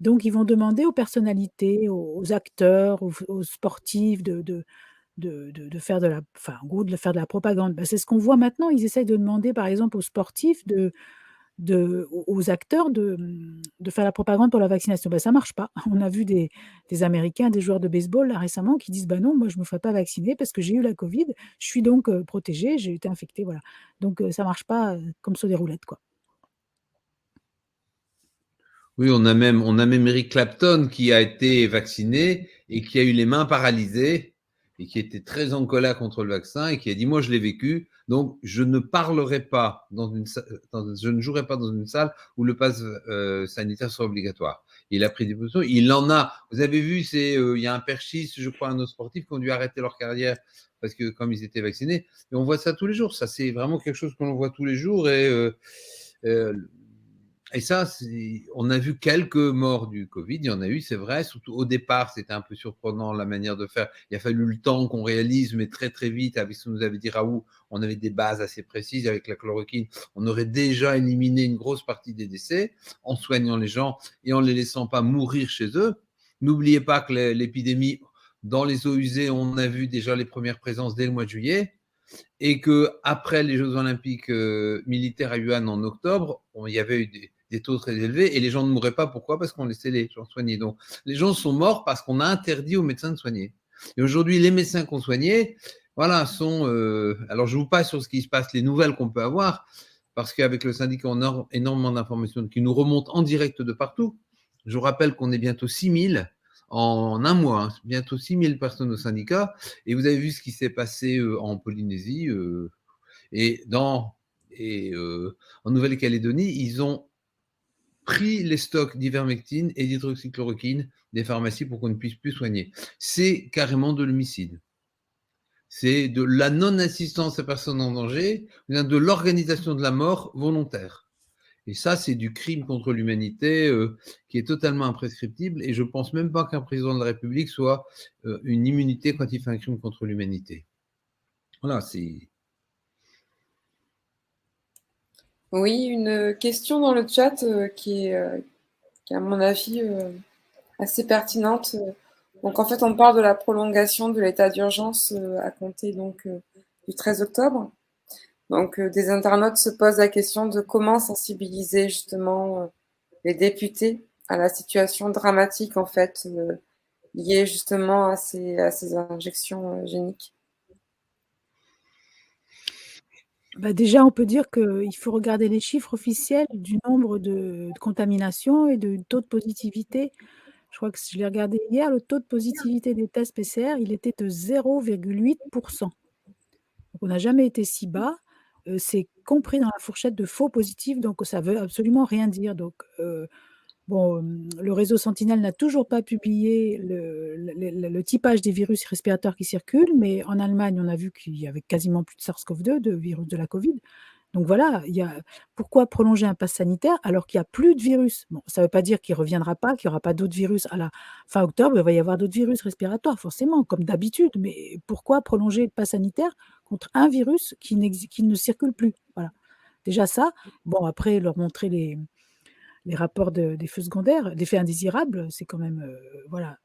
Donc ils vont demander aux personnalités, aux acteurs, aux sportifs de faire de la enfin, en gros, de faire de la propagande. Bah, c'est ce qu'on voit maintenant. Ils essayent de demander, par exemple, aux sportifs aux acteurs de faire la propagande pour la vaccination. Bah, ça marche pas. On a vu des Américains, des joueurs de baseball, là, récemment, qui disent: «Bah, non, moi, je me ferai pas vacciner parce que j'ai eu la covid, je suis donc protégé, j'ai été infecté», voilà. Donc ça marche pas, comme sur des roulettes, quoi. Oui, on a même Eric Clapton qui a été vacciné et qui a eu les mains paralysées et qui était très en colère contre le vaccin et qui a dit: moi, je l'ai vécu, donc je ne parlerai pas je ne jouerai pas dans une salle où le pass sanitaire sera obligatoire. Il a pris des positions. Il en a. Vous avez vu, il y a un perchiste, je crois, un autre sportif qui ont dû arrêter leur carrière parce que comme ils étaient vaccinés. Et on voit ça tous les jours. Ça, c'est vraiment quelque chose que l'on voit tous les jours euh, et ça, on a vu quelques morts du Covid, il y en a eu, c'est vrai, surtout au départ, c'était un peu surprenant la manière de faire. Il a fallu le temps qu'on réalise, mais très très vite, avec ce que nous avait dit Raoult, on avait des bases assez précises avec la chloroquine. On aurait déjà éliminé une grosse partie des décès en soignant les gens et en les laissant pas mourir chez eux. N'oubliez pas que l'épidémie, dans les eaux usées, on a vu déjà les premières présences dès le mois de juillet et que après les Jeux olympiques militaires à Yuan en octobre, il y avait eu des taux très élevés et les gens ne mouraient pas. Pourquoi? Parce qu'on laissait les gens soigner. Donc, les gens sont morts parce qu'on a interdit aux médecins de soigner. Et aujourd'hui, les médecins qu'on soignait, voilà, sont. Alors, je vous passe sur ce qui se passe, les nouvelles qu'on peut avoir, parce qu'avec le syndicat, on a énormément d'informations qui nous remontent en direct de partout. Je vous rappelle qu'on est bientôt 6000 en un mois, hein, bientôt 6000 personnes au syndicat. Et vous avez vu ce qui s'est passé en Polynésie et en Nouvelle-Calédonie, ils ont pris les stocks d'ivermectine et d'hydroxychloroquine des pharmacies pour qu'on ne puisse plus soigner. C'est carrément de l'homicide. C'est de la non-assistance à personne en danger, de l'organisation de la mort volontaire. Et ça, c'est du crime contre l'humanité qui est totalement imprescriptible. Et je ne pense même pas qu'un président de la République soit une immunité quand il fait un crime contre l'humanité. Voilà, c'est. Oui, une question dans le chat qui est, à mon avis, assez pertinente. Donc, en fait, on parle de la prolongation de l'état d'urgence à compter donc, du 13 octobre. Donc, des internautes se posent la question de comment sensibiliser justement les députés à la situation dramatique, en fait, liée justement à ces injections géniques. Bah, déjà, on peut dire qu'il faut regarder les chiffres officiels du nombre de contaminations et du taux de positivité. Je crois que je l'ai regardé hier, le taux de positivité des tests PCR, il était de 0,8%. Donc on n'a jamais été si bas. C'est compris dans la fourchette de faux positifs, donc ça veut absolument rien dire. Donc, bon, le réseau Sentinelle n'a toujours pas publié le typage des virus respirateurs qui circulent, mais en Allemagne, on a vu qu'il y avait quasiment plus de SARS-CoV-2, de virus de la Covid. Donc voilà, pourquoi prolonger un pass sanitaire alors qu'il n'y a plus de virus? Bon, ça ne veut pas dire qu'il ne reviendra pas, qu'il n'y aura pas d'autres virus à la fin octobre, il va y avoir d'autres virus respiratoires, forcément, comme d'habitude. Mais pourquoi prolonger le pass sanitaire contre un virus qui ne circule plus? Voilà. Déjà ça. Bon, après, leur montrer les rapports d'effets secondaires, d'effets indésirables, c'est quand même, voilà.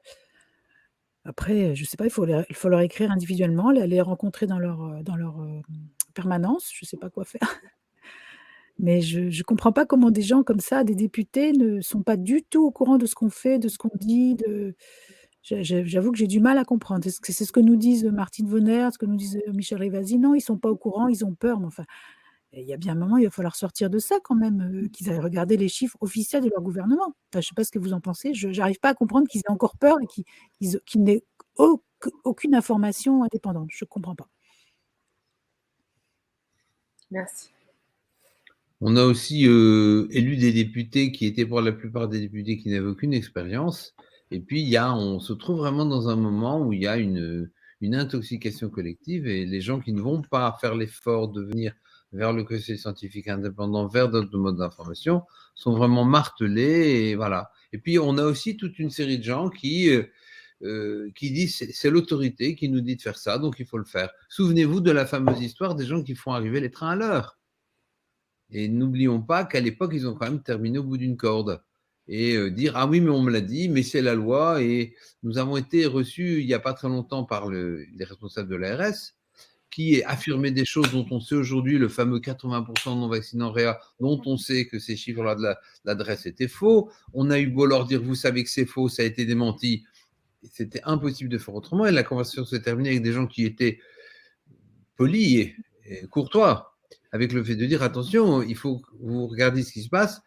Après, je ne sais pas, il faut leur écrire individuellement, les rencontrer dans leur permanence, je ne sais pas quoi faire. Mais je ne comprends pas comment des gens comme ça, des députés, ne sont pas du tout au courant de ce qu'on fait, de ce qu'on dit. J'avoue que j'ai du mal à comprendre. C'est ce que nous disent Martine Vonner, ce que nous disent Michel Rivasi. Non, ils ne sont pas au courant, ils ont peur. Mais enfin, il y a bien un moment, il va falloir sortir de ça quand même, qu'ils aillent regarder les chiffres officiels de leur gouvernement. Enfin, je ne sais pas ce que vous en pensez. Je n'arrive pas à comprendre qu'ils aient encore peur et qu'ils n'aient aucune information indépendante. Je ne comprends pas. Merci. On a aussi élu des députés qui étaient pour la plupart des députés qui n'avaient aucune expérience. Et puis, on se trouve vraiment dans un moment où il y a une intoxication collective et les gens qui ne vont pas faire l'effort de venir vers le conseil scientifique indépendant, vers d'autres modes d'information, sont vraiment martelés, et voilà. Et puis, on a aussi toute une série de gens qui disent c'est l'autorité qui nous dit de faire ça, donc il faut le faire. Souvenez-vous de la fameuse histoire des gens qui font arriver les trains à l'heure. Et n'oublions pas qu'à l'époque, ils ont quand même terminé au bout d'une corde. Et dire ah oui, mais on me l'a dit, mais c'est la loi. Et nous avons été reçus il n'y a pas très longtemps par les responsables de l'ARS qui affirmaient des choses dont on sait aujourd'hui, le fameux 80% de non-vaccinés en réa, dont on sait que ces chiffres-là de l'adresse étaient faux. On a eu beau leur dire, vous savez que c'est faux, ça a été démenti. C'était impossible de faire autrement. Et la conversation s'est terminée avec des gens qui étaient polis et courtois, avec le fait de dire, attention, il faut que vous regardiez ce qui se passe.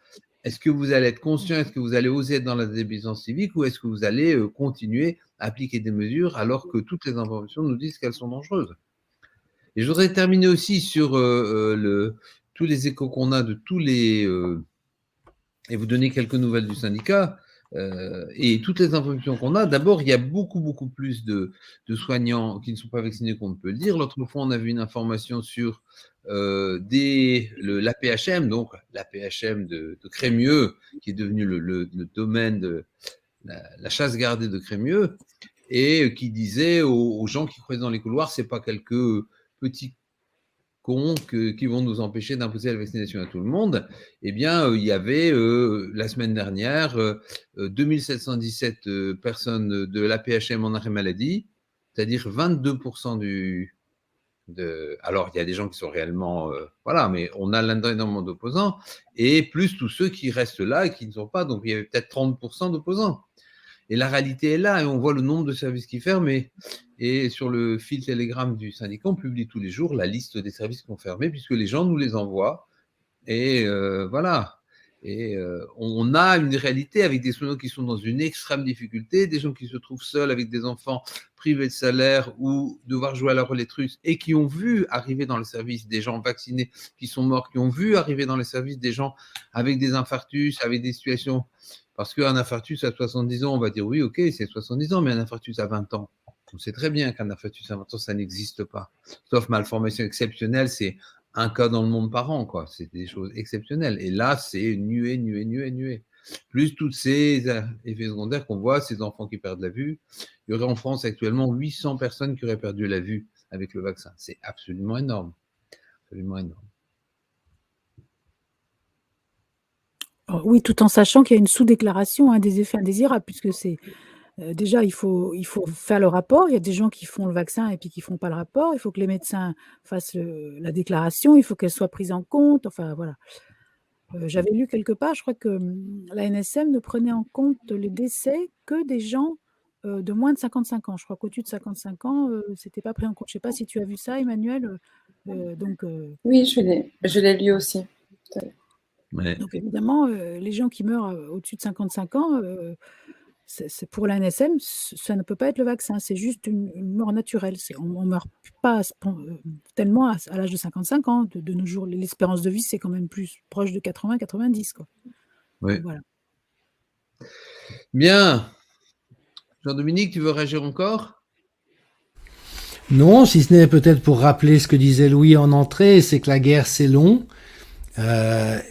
Est-ce que vous allez être conscient, est-ce que vous allez oser être dans la désobéissance civique, ou est-ce que vous allez continuer à appliquer des mesures alors que toutes les informations nous disent qu'elles sont dangereuses? Et je voudrais terminer aussi sur tous les échos qu'on a de tous les... et vous donner quelques nouvelles du syndicat et toutes les informations qu'on a. D'abord, il y a beaucoup, beaucoup plus de soignants qui ne sont pas vaccinés qu'on ne peut le dire. L'autre fois, on a vu une information sur l'APHM, donc l'APHM de Crémieux, qui est devenu le domaine de la chasse gardée de Crémieux, et qui disait aux gens qui croyaient dans les couloirs, c'est pas quelques petits cons qui vont nous empêcher d'imposer la vaccination à tout le monde. Eh bien, il y avait la semaine dernière 2717 personnes de l'APHM en arrêt maladie, c'est-à-dire 22% alors, il y a des gens qui sont réellement... voilà, mais on a là-dedans énormément d'opposants, et plus tous ceux qui restent là et qui ne sont pas. Donc, il y avait peut-être 30% d'opposants. Et la réalité est là, et on voit le nombre de services qui ferment. Et sur le fil Telegram du syndicat, on publie tous les jours la liste des services qui ont fermé, puisque les gens nous les envoient. Et voilà. Et on a une réalité avec des soignants qui sont dans une extrême difficulté, des gens qui se trouvent seuls avec des enfants privés de salaire ou devoir jouer à la roulette russe, et qui ont vu arriver dans le service des gens vaccinés qui sont morts, qui ont vu arriver dans les services des gens avec des infarctus, avec des situations... Parce qu'un infarctus à 70 ans, on va dire oui, ok, c'est 70 ans, mais un infarctus à 20 ans, on sait très bien qu'un infarctus à 20 ans, ça n'existe pas. Sauf malformation exceptionnelle, c'est un cas dans le monde par an, quoi. C'est des choses exceptionnelles. Et là, c'est nué. Plus tous ces effets secondaires qu'on voit, ces enfants qui perdent la vue. Il y aurait en France actuellement 800 personnes qui auraient perdu la vue avec le vaccin. C'est absolument énorme. Absolument énorme. Oui, tout en sachant qu'il y a une sous-déclaration des effets indésirables, puisque c'est déjà, il faut faire le rapport. Il y a des gens qui font le vaccin et puis qui ne font pas le rapport. Il faut que les médecins fassent la déclaration. Il faut qu'elle soit prise en compte. Enfin, voilà. J'avais lu quelque part, je crois que la NSM ne prenait en compte les décès que des gens de moins de 55 ans. Je crois qu'au-dessus de 55 ans, ce n'était pas pris en compte. Je ne sais pas si tu as vu ça, Emmanuel. Oui, je l'ai lu aussi. Ouais. Donc évidemment, les gens qui meurent au-dessus de 55 ans, c'est pour la NSM, ça ne peut pas être le vaccin, c'est juste une mort naturelle. On ne meurt pas tellement à l'âge de 55 ans. De nos jours, l'espérance de vie, c'est quand même plus proche de 80-90. Quoi. Oui. Voilà. Bien. Jean-Dominique, tu veux réagir encore ? Non, si ce n'est peut-être pour rappeler ce que disait Louis en entrée, c'est que la guerre, c'est long.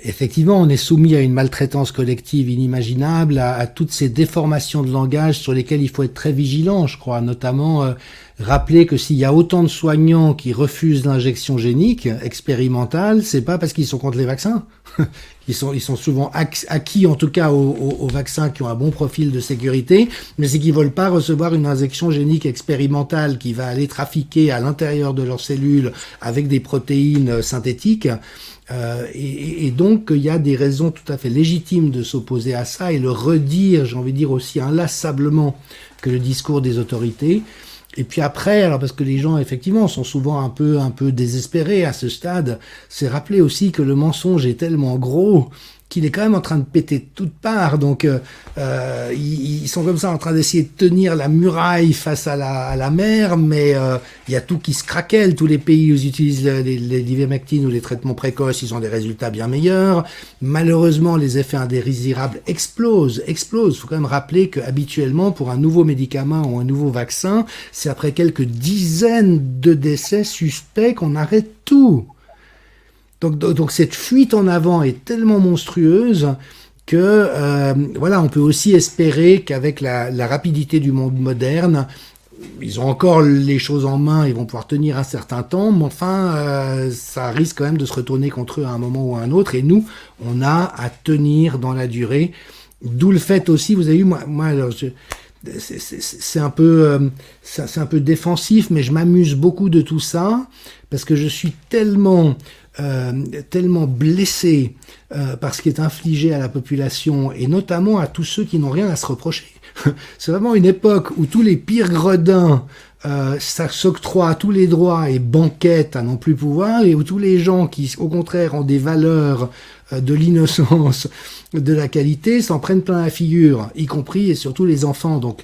Effectivement, on est soumis à une maltraitance collective inimaginable, à toutes ces déformations de langage sur lesquelles il faut être très vigilant, je crois, notamment rappeler que s'il y a autant de soignants qui refusent l'injection génique expérimentale, c'est pas parce qu'ils sont contre les vaccins. Ils sont souvent acquis, en tout cas, aux vaccins qui ont un bon profil de sécurité, mais c'est qu'ils veulent pas recevoir une injection génique expérimentale qui va aller trafiquer à l'intérieur de leurs cellules avec des protéines synthétiques. Et donc, il y a des raisons tout à fait légitimes de s'opposer à ça et le redire, j'ai envie de dire aussi inlassablement que le discours des autorités. Et puis après, alors parce que les gens effectivement sont souvent un peu désespérés à ce stade, c'est rappeler aussi que le mensonge est tellement gros qu'il est quand même en train de péter de toutes parts. Donc ils sont comme ça en train d'essayer de tenir la muraille face à la mer, mais il y a tout qui se craquelle. Tous les pays où ils utilisent l'ivermectine ou les traitements précoces, ils ont des résultats bien meilleurs. Malheureusement, les effets indésirables explosent. Il faut quand même rappeler que habituellement, pour un nouveau médicament ou un nouveau vaccin, c'est après quelques dizaines de décès suspects qu'on arrête tout. Donc cette fuite en avant est tellement monstrueuse que voilà, on peut aussi espérer qu'avec la rapidité du monde moderne, ils ont encore les choses en main, ils vont pouvoir tenir un certain temps, mais enfin, ça risque quand même de se retourner contre eux à un moment ou à un autre. Et nous, on a à tenir dans la durée. D'où le fait aussi, vous avez vu, moi alors, c'est un peu, c'est un peu défensif, mais je m'amuse beaucoup de tout ça parce que je suis tellement blessé par ce qui est infligé à la population et notamment à tous ceux qui n'ont rien à se reprocher. C'est vraiment une époque où tous les pires gredins s'octroient tous les droits et banquettent à non plus pouvoir, et où tous les gens qui, au contraire, ont des valeurs de l'innocence, de la qualité, s'en prennent plein la figure, y compris et surtout les enfants. Donc,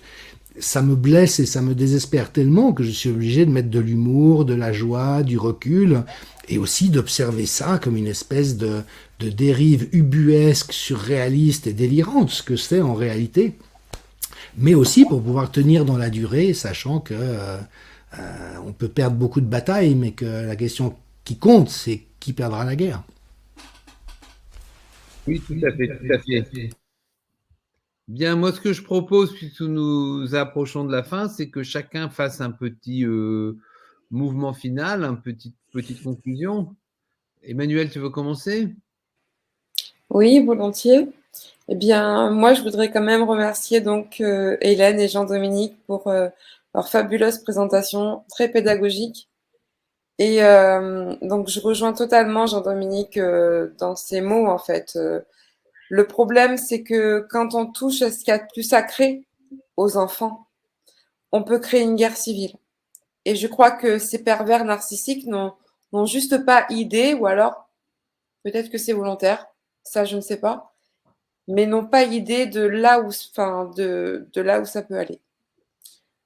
ça me blesse et ça me désespère tellement que je suis obligé de mettre de l'humour, de la joie, du recul, et aussi d'observer ça comme une espèce de dérive ubuesque, surréaliste et délirante, ce que c'est en réalité, mais aussi pour pouvoir tenir dans la durée, sachant que on peut perdre beaucoup de batailles, mais que la question qui compte, c'est qui perdra la guerre. Oui, tout à fait, tout à fait. Bien, moi, ce que je propose, puisque nous approchons de la fin, c'est que chacun fasse un petit mouvement final, petite conclusion. Emmanuel, tu veux commencer? Oui, volontiers. Eh bien, moi, je voudrais quand même remercier donc Hélène et Jean-Dominique pour leur fabuleuse présentation, très pédagogique. Et donc, je rejoins totalement Jean-Dominique dans ses mots, en fait. Le problème, c'est que quand on touche à ce qu'il y a de plus sacré aux enfants, on peut créer une guerre civile. Et je crois que ces pervers narcissiques n'ont juste pas idée, ou alors peut-être que c'est volontaire, ça je ne sais pas, mais n'ont pas idée de là où, enfin, de là où ça peut aller.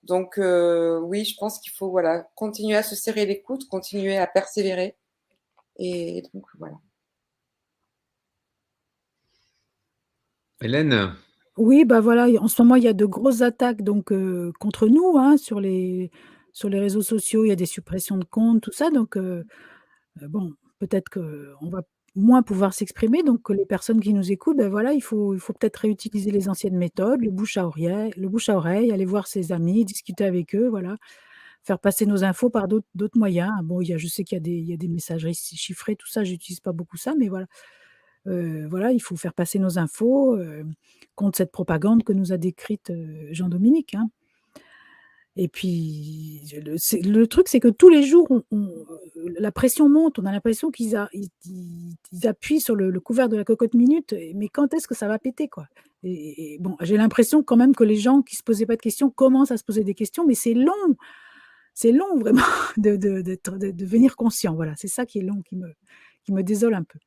Donc oui, je pense qu'il faut voilà, continuer à se serrer les coudes, continuer à persévérer. Et donc voilà. Hélène? Oui, bah voilà, en ce moment, il y a de grosses attaques donc, contre nous, hein, sur les réseaux sociaux. Il y a des suppressions de comptes, tout ça. Donc, bon, peut-être qu'on va moins pouvoir s'exprimer. Donc, les personnes qui nous écoutent, ben voilà, il faut peut-être réutiliser les anciennes méthodes, le bouche à oreille, aller voir ses amis, discuter avec eux, voilà. Faire passer nos infos par d'autres moyens. Bon, je sais qu'il y a des messageries chiffrées, tout ça, j'utilise pas beaucoup ça, mais voilà. Voilà, il faut faire passer nos infos, contre cette propagande que nous a décrite, Jean-Dominique, hein. Et puis le truc, c'est que tous les jours, la pression monte. On a l'impression ils appuient sur le couvert de la cocotte minute, mais quand est-ce que ça va péter, quoi? Et bon, j'ai l'impression quand même que les gens qui se posaient pas de questions commencent à se poser des questions, mais c'est long vraiment de devenir conscient. Voilà, c'est ça qui est long, qui me désole un peu.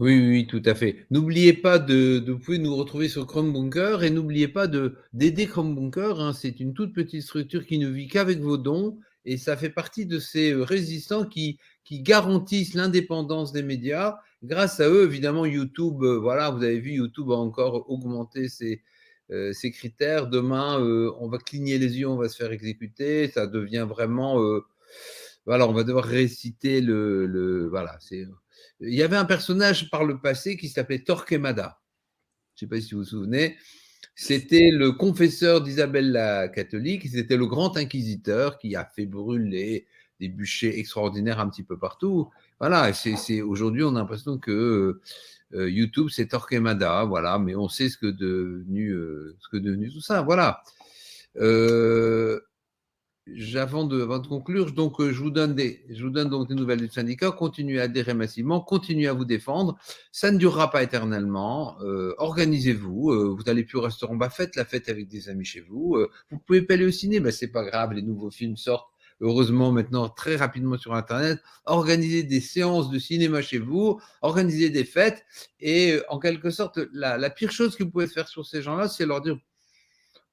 Oui, oui, oui, tout à fait. N'oubliez pas vous pouvez nous retrouver sur Chrome Bunker et n'oubliez pas d'aider Chrome Bunker, hein. C'est une toute petite structure qui ne vit qu'avec vos dons et ça fait partie de ces résistants qui garantissent l'indépendance des médias. Grâce à eux, évidemment, YouTube, voilà, vous avez vu, YouTube a encore augmenté ses critères. Demain, on va cligner les yeux, on va se faire exécuter. Ça devient vraiment, voilà, on va devoir réciter voilà, il y avait un personnage par le passé qui s'appelait Torquemada. Je ne sais pas si vous vous souvenez. C'était le confesseur d'Isabelle la catholique. C'était le grand inquisiteur qui a fait brûler des bûchers extraordinaires un petit peu partout. Voilà. Aujourd'hui, on a l'impression que YouTube, c'est Torquemada. Voilà. Mais on sait ce que devenu tout ça. Voilà. Avant de conclure, donc je vous donne donc des nouvelles du syndicat. Continuez à adhérer massivement, continuez à vous défendre. Ça ne durera pas éternellement. Organisez-vous. Vous n'allez plus au restaurant, faites la fête avec des amis chez vous. Vous pouvez pas aller au ciné, c'est pas grave. Les nouveaux films sortent heureusement maintenant très rapidement sur Internet. Organisez des séances de cinéma chez vous. Organisez des fêtes. Et en quelque sorte, la pire chose que vous pouvez faire sur ces gens-là, c'est leur dire: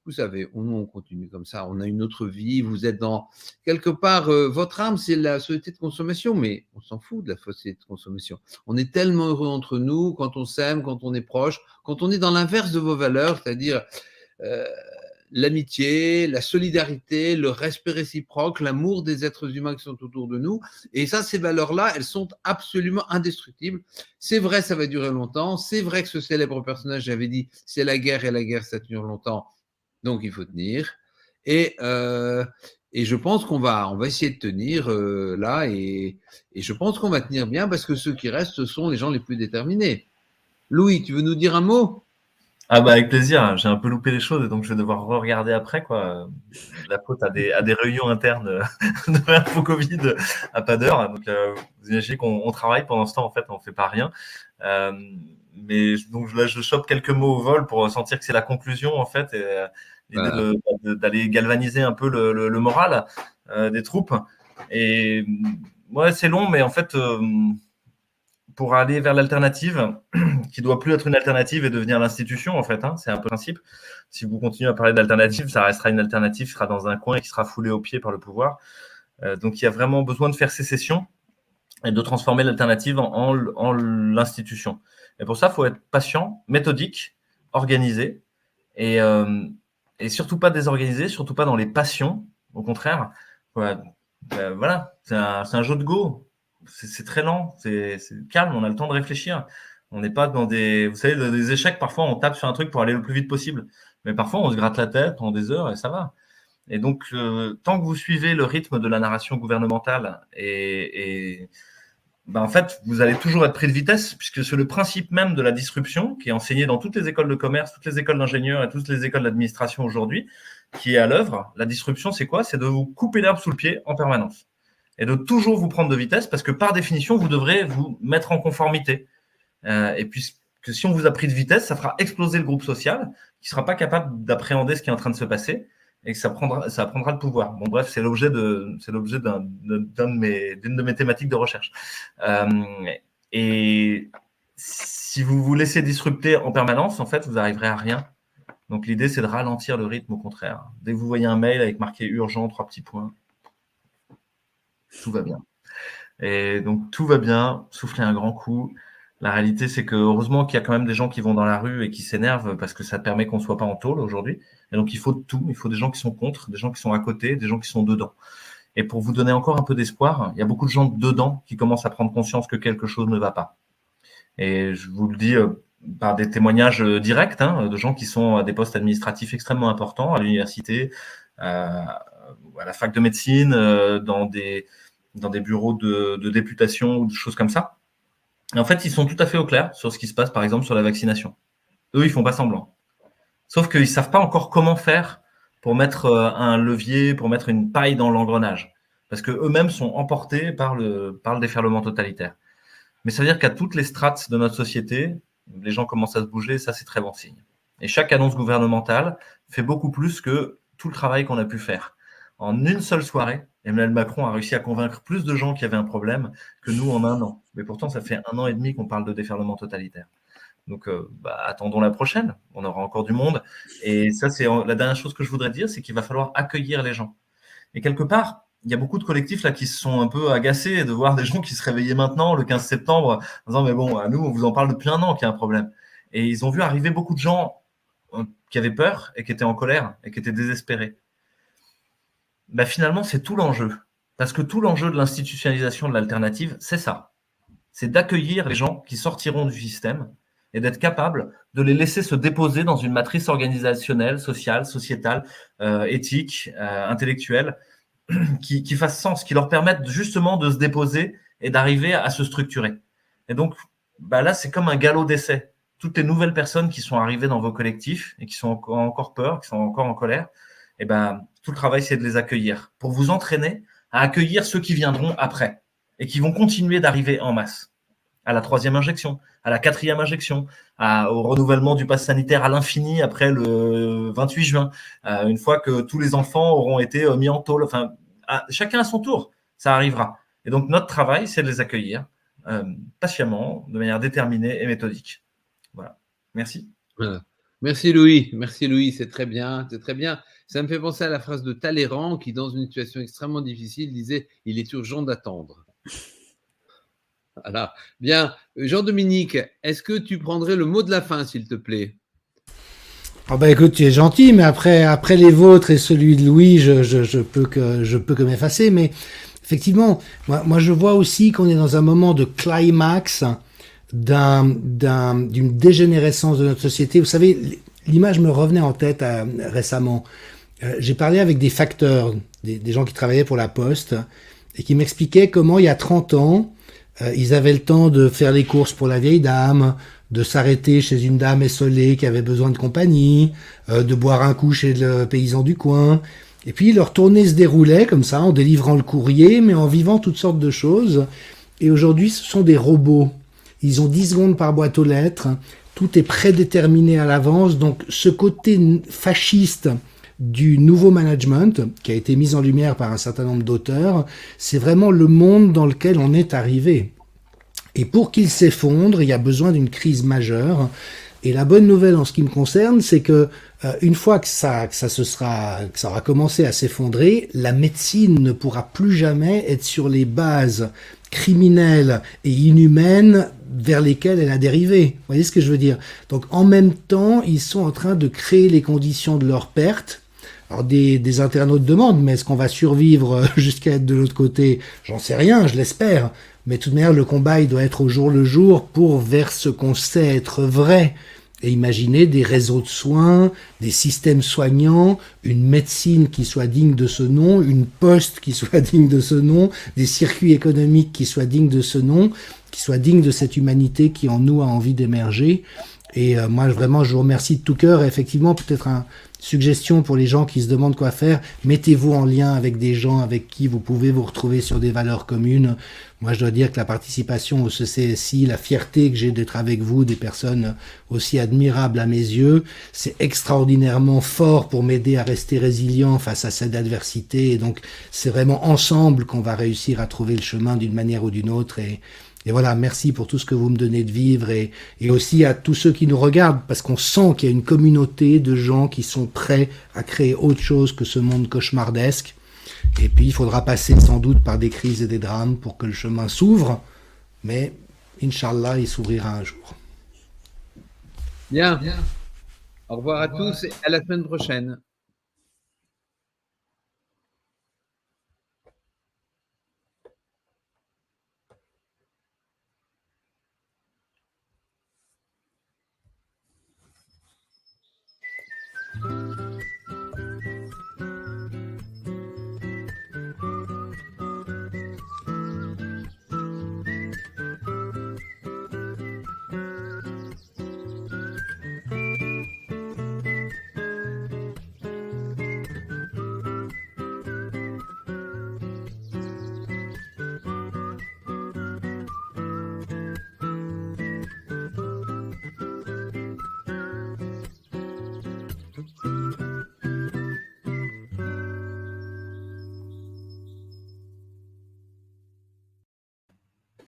vous savez, on continue comme ça, on a une autre vie, vous êtes dans… Quelque part, votre âme, c'est la société de consommation, mais on s'en fout de la société de consommation. On est tellement heureux entre nous, quand on s'aime, quand on est proche, quand on est dans l'inverse de vos valeurs, c'est-à-dire… l'amitié, la solidarité, le respect réciproque, l'amour des êtres humains qui sont autour de nous. Et ça, ces valeurs-là, elles sont absolument indestructibles. C'est vrai, ça va durer longtemps. C'est vrai que ce célèbre personnage, j'avais dit, c'est la guerre et la guerre, ça dure longtemps. Donc, il faut tenir. Et je pense qu'on va essayer de tenir là. Et je pense qu'on va tenir bien parce que ceux qui restent, ce sont les gens les plus déterminés. Louis, tu veux nous dire un mot? Ah bah avec plaisir, j'ai un peu loupé les choses et donc je vais devoir regarder après quoi. La faute à des réunions internes de l'info Covid à pas d'heure. Donc vous imaginez qu'on travaille pendant ce temps, en fait on fait pas rien. Mais donc là je chope quelques mots au vol pour sentir que c'est la conclusion en fait, et l'idée d'aller galvaniser un peu le moral des troupes. Et ouais, c'est long, mais en fait pour aller vers l'alternative, qui doit plus être une alternative et devenir l'institution, en fait, hein, c'est un peu le principe. Si vous continuez à parler d'alternative, ça restera une alternative qui sera dans un coin et qui sera foulée aux pieds par le pouvoir. Donc, il y a vraiment besoin de faire sécession et de transformer l'alternative en l'institution. Et pour ça, il faut être patient, méthodique, organisé et surtout pas désorganisé, surtout pas dans les passions. Au contraire, voilà, c'est un jeu de go. C'est très lent, c'est calme, on a le temps de réfléchir. On n'est pas dans vous savez, des échecs, parfois on tape sur un truc pour aller le plus vite possible. Mais parfois on se gratte la tête pendant des heures et ça va. Et donc, tant que vous suivez le rythme de la narration gouvernementale, en fait, vous allez toujours être pris de vitesse, puisque c'est le principe même de la disruption qui est enseigné dans toutes les écoles de commerce, toutes les écoles d'ingénieurs et toutes les écoles d'administration aujourd'hui, qui est à l'œuvre. La disruption, c'est quoi? C'est de vous couper l'herbe sous le pied en permanence et de toujours vous prendre de vitesse parce que par définition, vous devrez vous mettre en conformité. Et puis, que si on vous a pris de vitesse, ça fera exploser le groupe social qui ne sera pas capable d'appréhender ce qui est en train de se passer et que ça prendra le pouvoir. Bon, bref, c'est l'objet d'une de mes thématiques de recherche. Et si vous vous laissez disrupter en permanence, en fait, vous n'arriverez à rien. Donc, l'idée, c'est de ralentir le rythme au contraire. Dès que vous voyez un mail avec marqué urgent, 3 petits points, tout va bien. Et donc, tout va bien, soufflez un grand coup. La réalité, c'est que heureusement qu'il y a quand même des gens qui vont dans la rue et qui s'énervent parce que ça permet qu'on ne soit pas en tôle aujourd'hui. Et donc, il faut de tout. Il faut des gens qui sont contre, des gens qui sont à côté, des gens qui sont dedans. Et pour vous donner encore un peu d'espoir, il y a beaucoup de gens dedans qui commencent à prendre conscience que quelque chose ne va pas. Et je vous le dis par des témoignages directs de gens qui sont à des postes administratifs extrêmement importants, à l'université, à la fac de médecine, dans des bureaux de députation ou des choses comme ça. Et en fait, ils sont tout à fait au clair sur ce qui se passe, par exemple, sur la vaccination. Eux, ils font pas semblant. Sauf qu'ils savent pas encore comment faire pour mettre un levier, pour mettre une paille dans l'engrenage. Parce que eux-mêmes sont emportés par le déferlement totalitaire. Mais ça veut dire qu'à toutes les strates de notre société, les gens commencent à se bouger, et ça, c'est très bon signe. Et chaque annonce gouvernementale fait beaucoup plus que tout le travail qu'on a pu faire. En une seule soirée, Emmanuel Macron a réussi à convaincre plus de gens qu'il y avait un problème que nous en un an. Mais pourtant, ça fait 1 an et demi qu'on parle de déferlement totalitaire. Donc, attendons la prochaine. On aura encore du monde. Et ça, c'est la dernière chose que je voudrais dire, c'est qu'il va falloir accueillir les gens. Et quelque part, il y a beaucoup de collectifs là qui se sont un peu agacés de voir des gens qui se réveillaient maintenant, le 15 septembre, en disant « Mais bon, à nous, on vous en parle depuis 1 an qu'il y a un problème. » Et ils ont vu arriver beaucoup de gens qui avaient peur et qui étaient en colère et qui étaient désespérés. Finalement, c'est tout l'enjeu. Parce que tout l'enjeu de l'institutionnalisation de l'alternative, c'est ça. C'est d'accueillir les gens qui sortiront du système et d'être capable de les laisser se déposer dans une matrice organisationnelle, sociale, sociétale, éthique, intellectuelle, qui fasse sens, qui leur permette justement de se déposer et d'arriver à se structurer. Et donc, là, c'est comme un galop d'essai. Toutes les nouvelles personnes qui sont arrivées dans vos collectifs et qui sont encore peur, qui sont encore en colère, tout le travail, c'est de les accueillir pour vous entraîner à accueillir ceux qui viendront après et qui vont continuer d'arriver en masse à la 3e injection, à la 4e injection, au renouvellement du pass sanitaire à l'infini après le 28 juin, une fois que tous les enfants auront été mis en tôle. Enfin, chacun à son tour, ça arrivera. Et donc, notre travail, c'est de les accueillir patiemment, de manière déterminée et méthodique. Voilà. Merci. Voilà. Merci Louis, c'est très bien, c'est très bien. Ça me fait penser à la phrase de Talleyrand qui, dans une situation extrêmement difficile, disait « Il est urgent d'attendre ». Voilà. Bien. Jean-Dominique, est-ce que tu prendrais le mot de la fin, s'il te plaît? Oh bah écoute, tu es gentil, mais après les vôtres et celui de Louis, je peux que m'effacer. Mais effectivement, moi je vois aussi qu'on est dans un moment de climax d'une dégénérescence de notre société. Vous savez, l'image me revenait en tête récemment. J'ai parlé avec des facteurs, des gens qui travaillaient pour la Poste, et qui m'expliquaient comment il y a 30 ans, ils avaient le temps de faire les courses pour la vieille dame, de s'arrêter chez une dame essolée qui avait besoin de compagnie, de boire un coup chez le paysan du coin. Et puis leur tournée se déroulait comme ça, en délivrant le courrier, mais en vivant toutes sortes de choses. Et aujourd'hui, ce sont des robots. Ils ont 10 secondes par boîte aux lettres. Tout est prédéterminé à l'avance. Donc ce côté fasciste du nouveau management, qui a été mis en lumière par un certain nombre d'auteurs, c'est vraiment le monde dans lequel on est arrivé. Et pour qu'il s'effondre, il y a besoin d'une crise majeure. Et la bonne nouvelle en ce qui me concerne, c'est que une fois que ça aura commencé à s'effondrer, la médecine ne pourra plus jamais être sur les bases criminelles et inhumaines vers lesquelles elle a dérivé. Vous voyez ce que je veux dire? Donc en même temps, ils sont en train de créer les conditions de leur perte. Alors des internautes demandent, mais est-ce qu'on va survivre jusqu'à être de l'autre côté? J'en sais rien, je l'espère. Mais de toute manière, le combat, il doit être au jour le jour pour vers ce qu'on sait être vrai. Et imaginer des réseaux de soins, des systèmes soignants, une médecine qui soit digne de ce nom, une poste qui soit digne de ce nom, des circuits économiques qui soient dignes de ce nom, qui soient dignes de cette humanité qui en nous a envie d'émerger. Et moi, vraiment, je vous remercie de tout cœur. Et effectivement, peut-être une suggestion pour les gens qui se demandent quoi faire, mettez-vous en lien avec des gens avec qui vous pouvez vous retrouver sur des valeurs communes. Moi, je dois dire que la participation au CCSI, la fierté que j'ai d'être avec vous, des personnes aussi admirables à mes yeux, c'est extraordinairement fort pour m'aider à rester résilient face à cette adversité. Et donc, c'est vraiment ensemble qu'on va réussir à trouver le chemin d'une manière ou d'une autre. Et voilà, merci pour tout ce que vous me donnez de vivre et aussi à tous ceux qui nous regardent, parce qu'on sent qu'il y a une communauté de gens qui sont prêts à créer autre chose que ce monde cauchemardesque. Et puis, il faudra passer sans doute par des crises et des drames pour que le chemin s'ouvre, mais Inch'Allah, il s'ouvrira un jour. Bien. Au revoir à tous et à la semaine prochaine.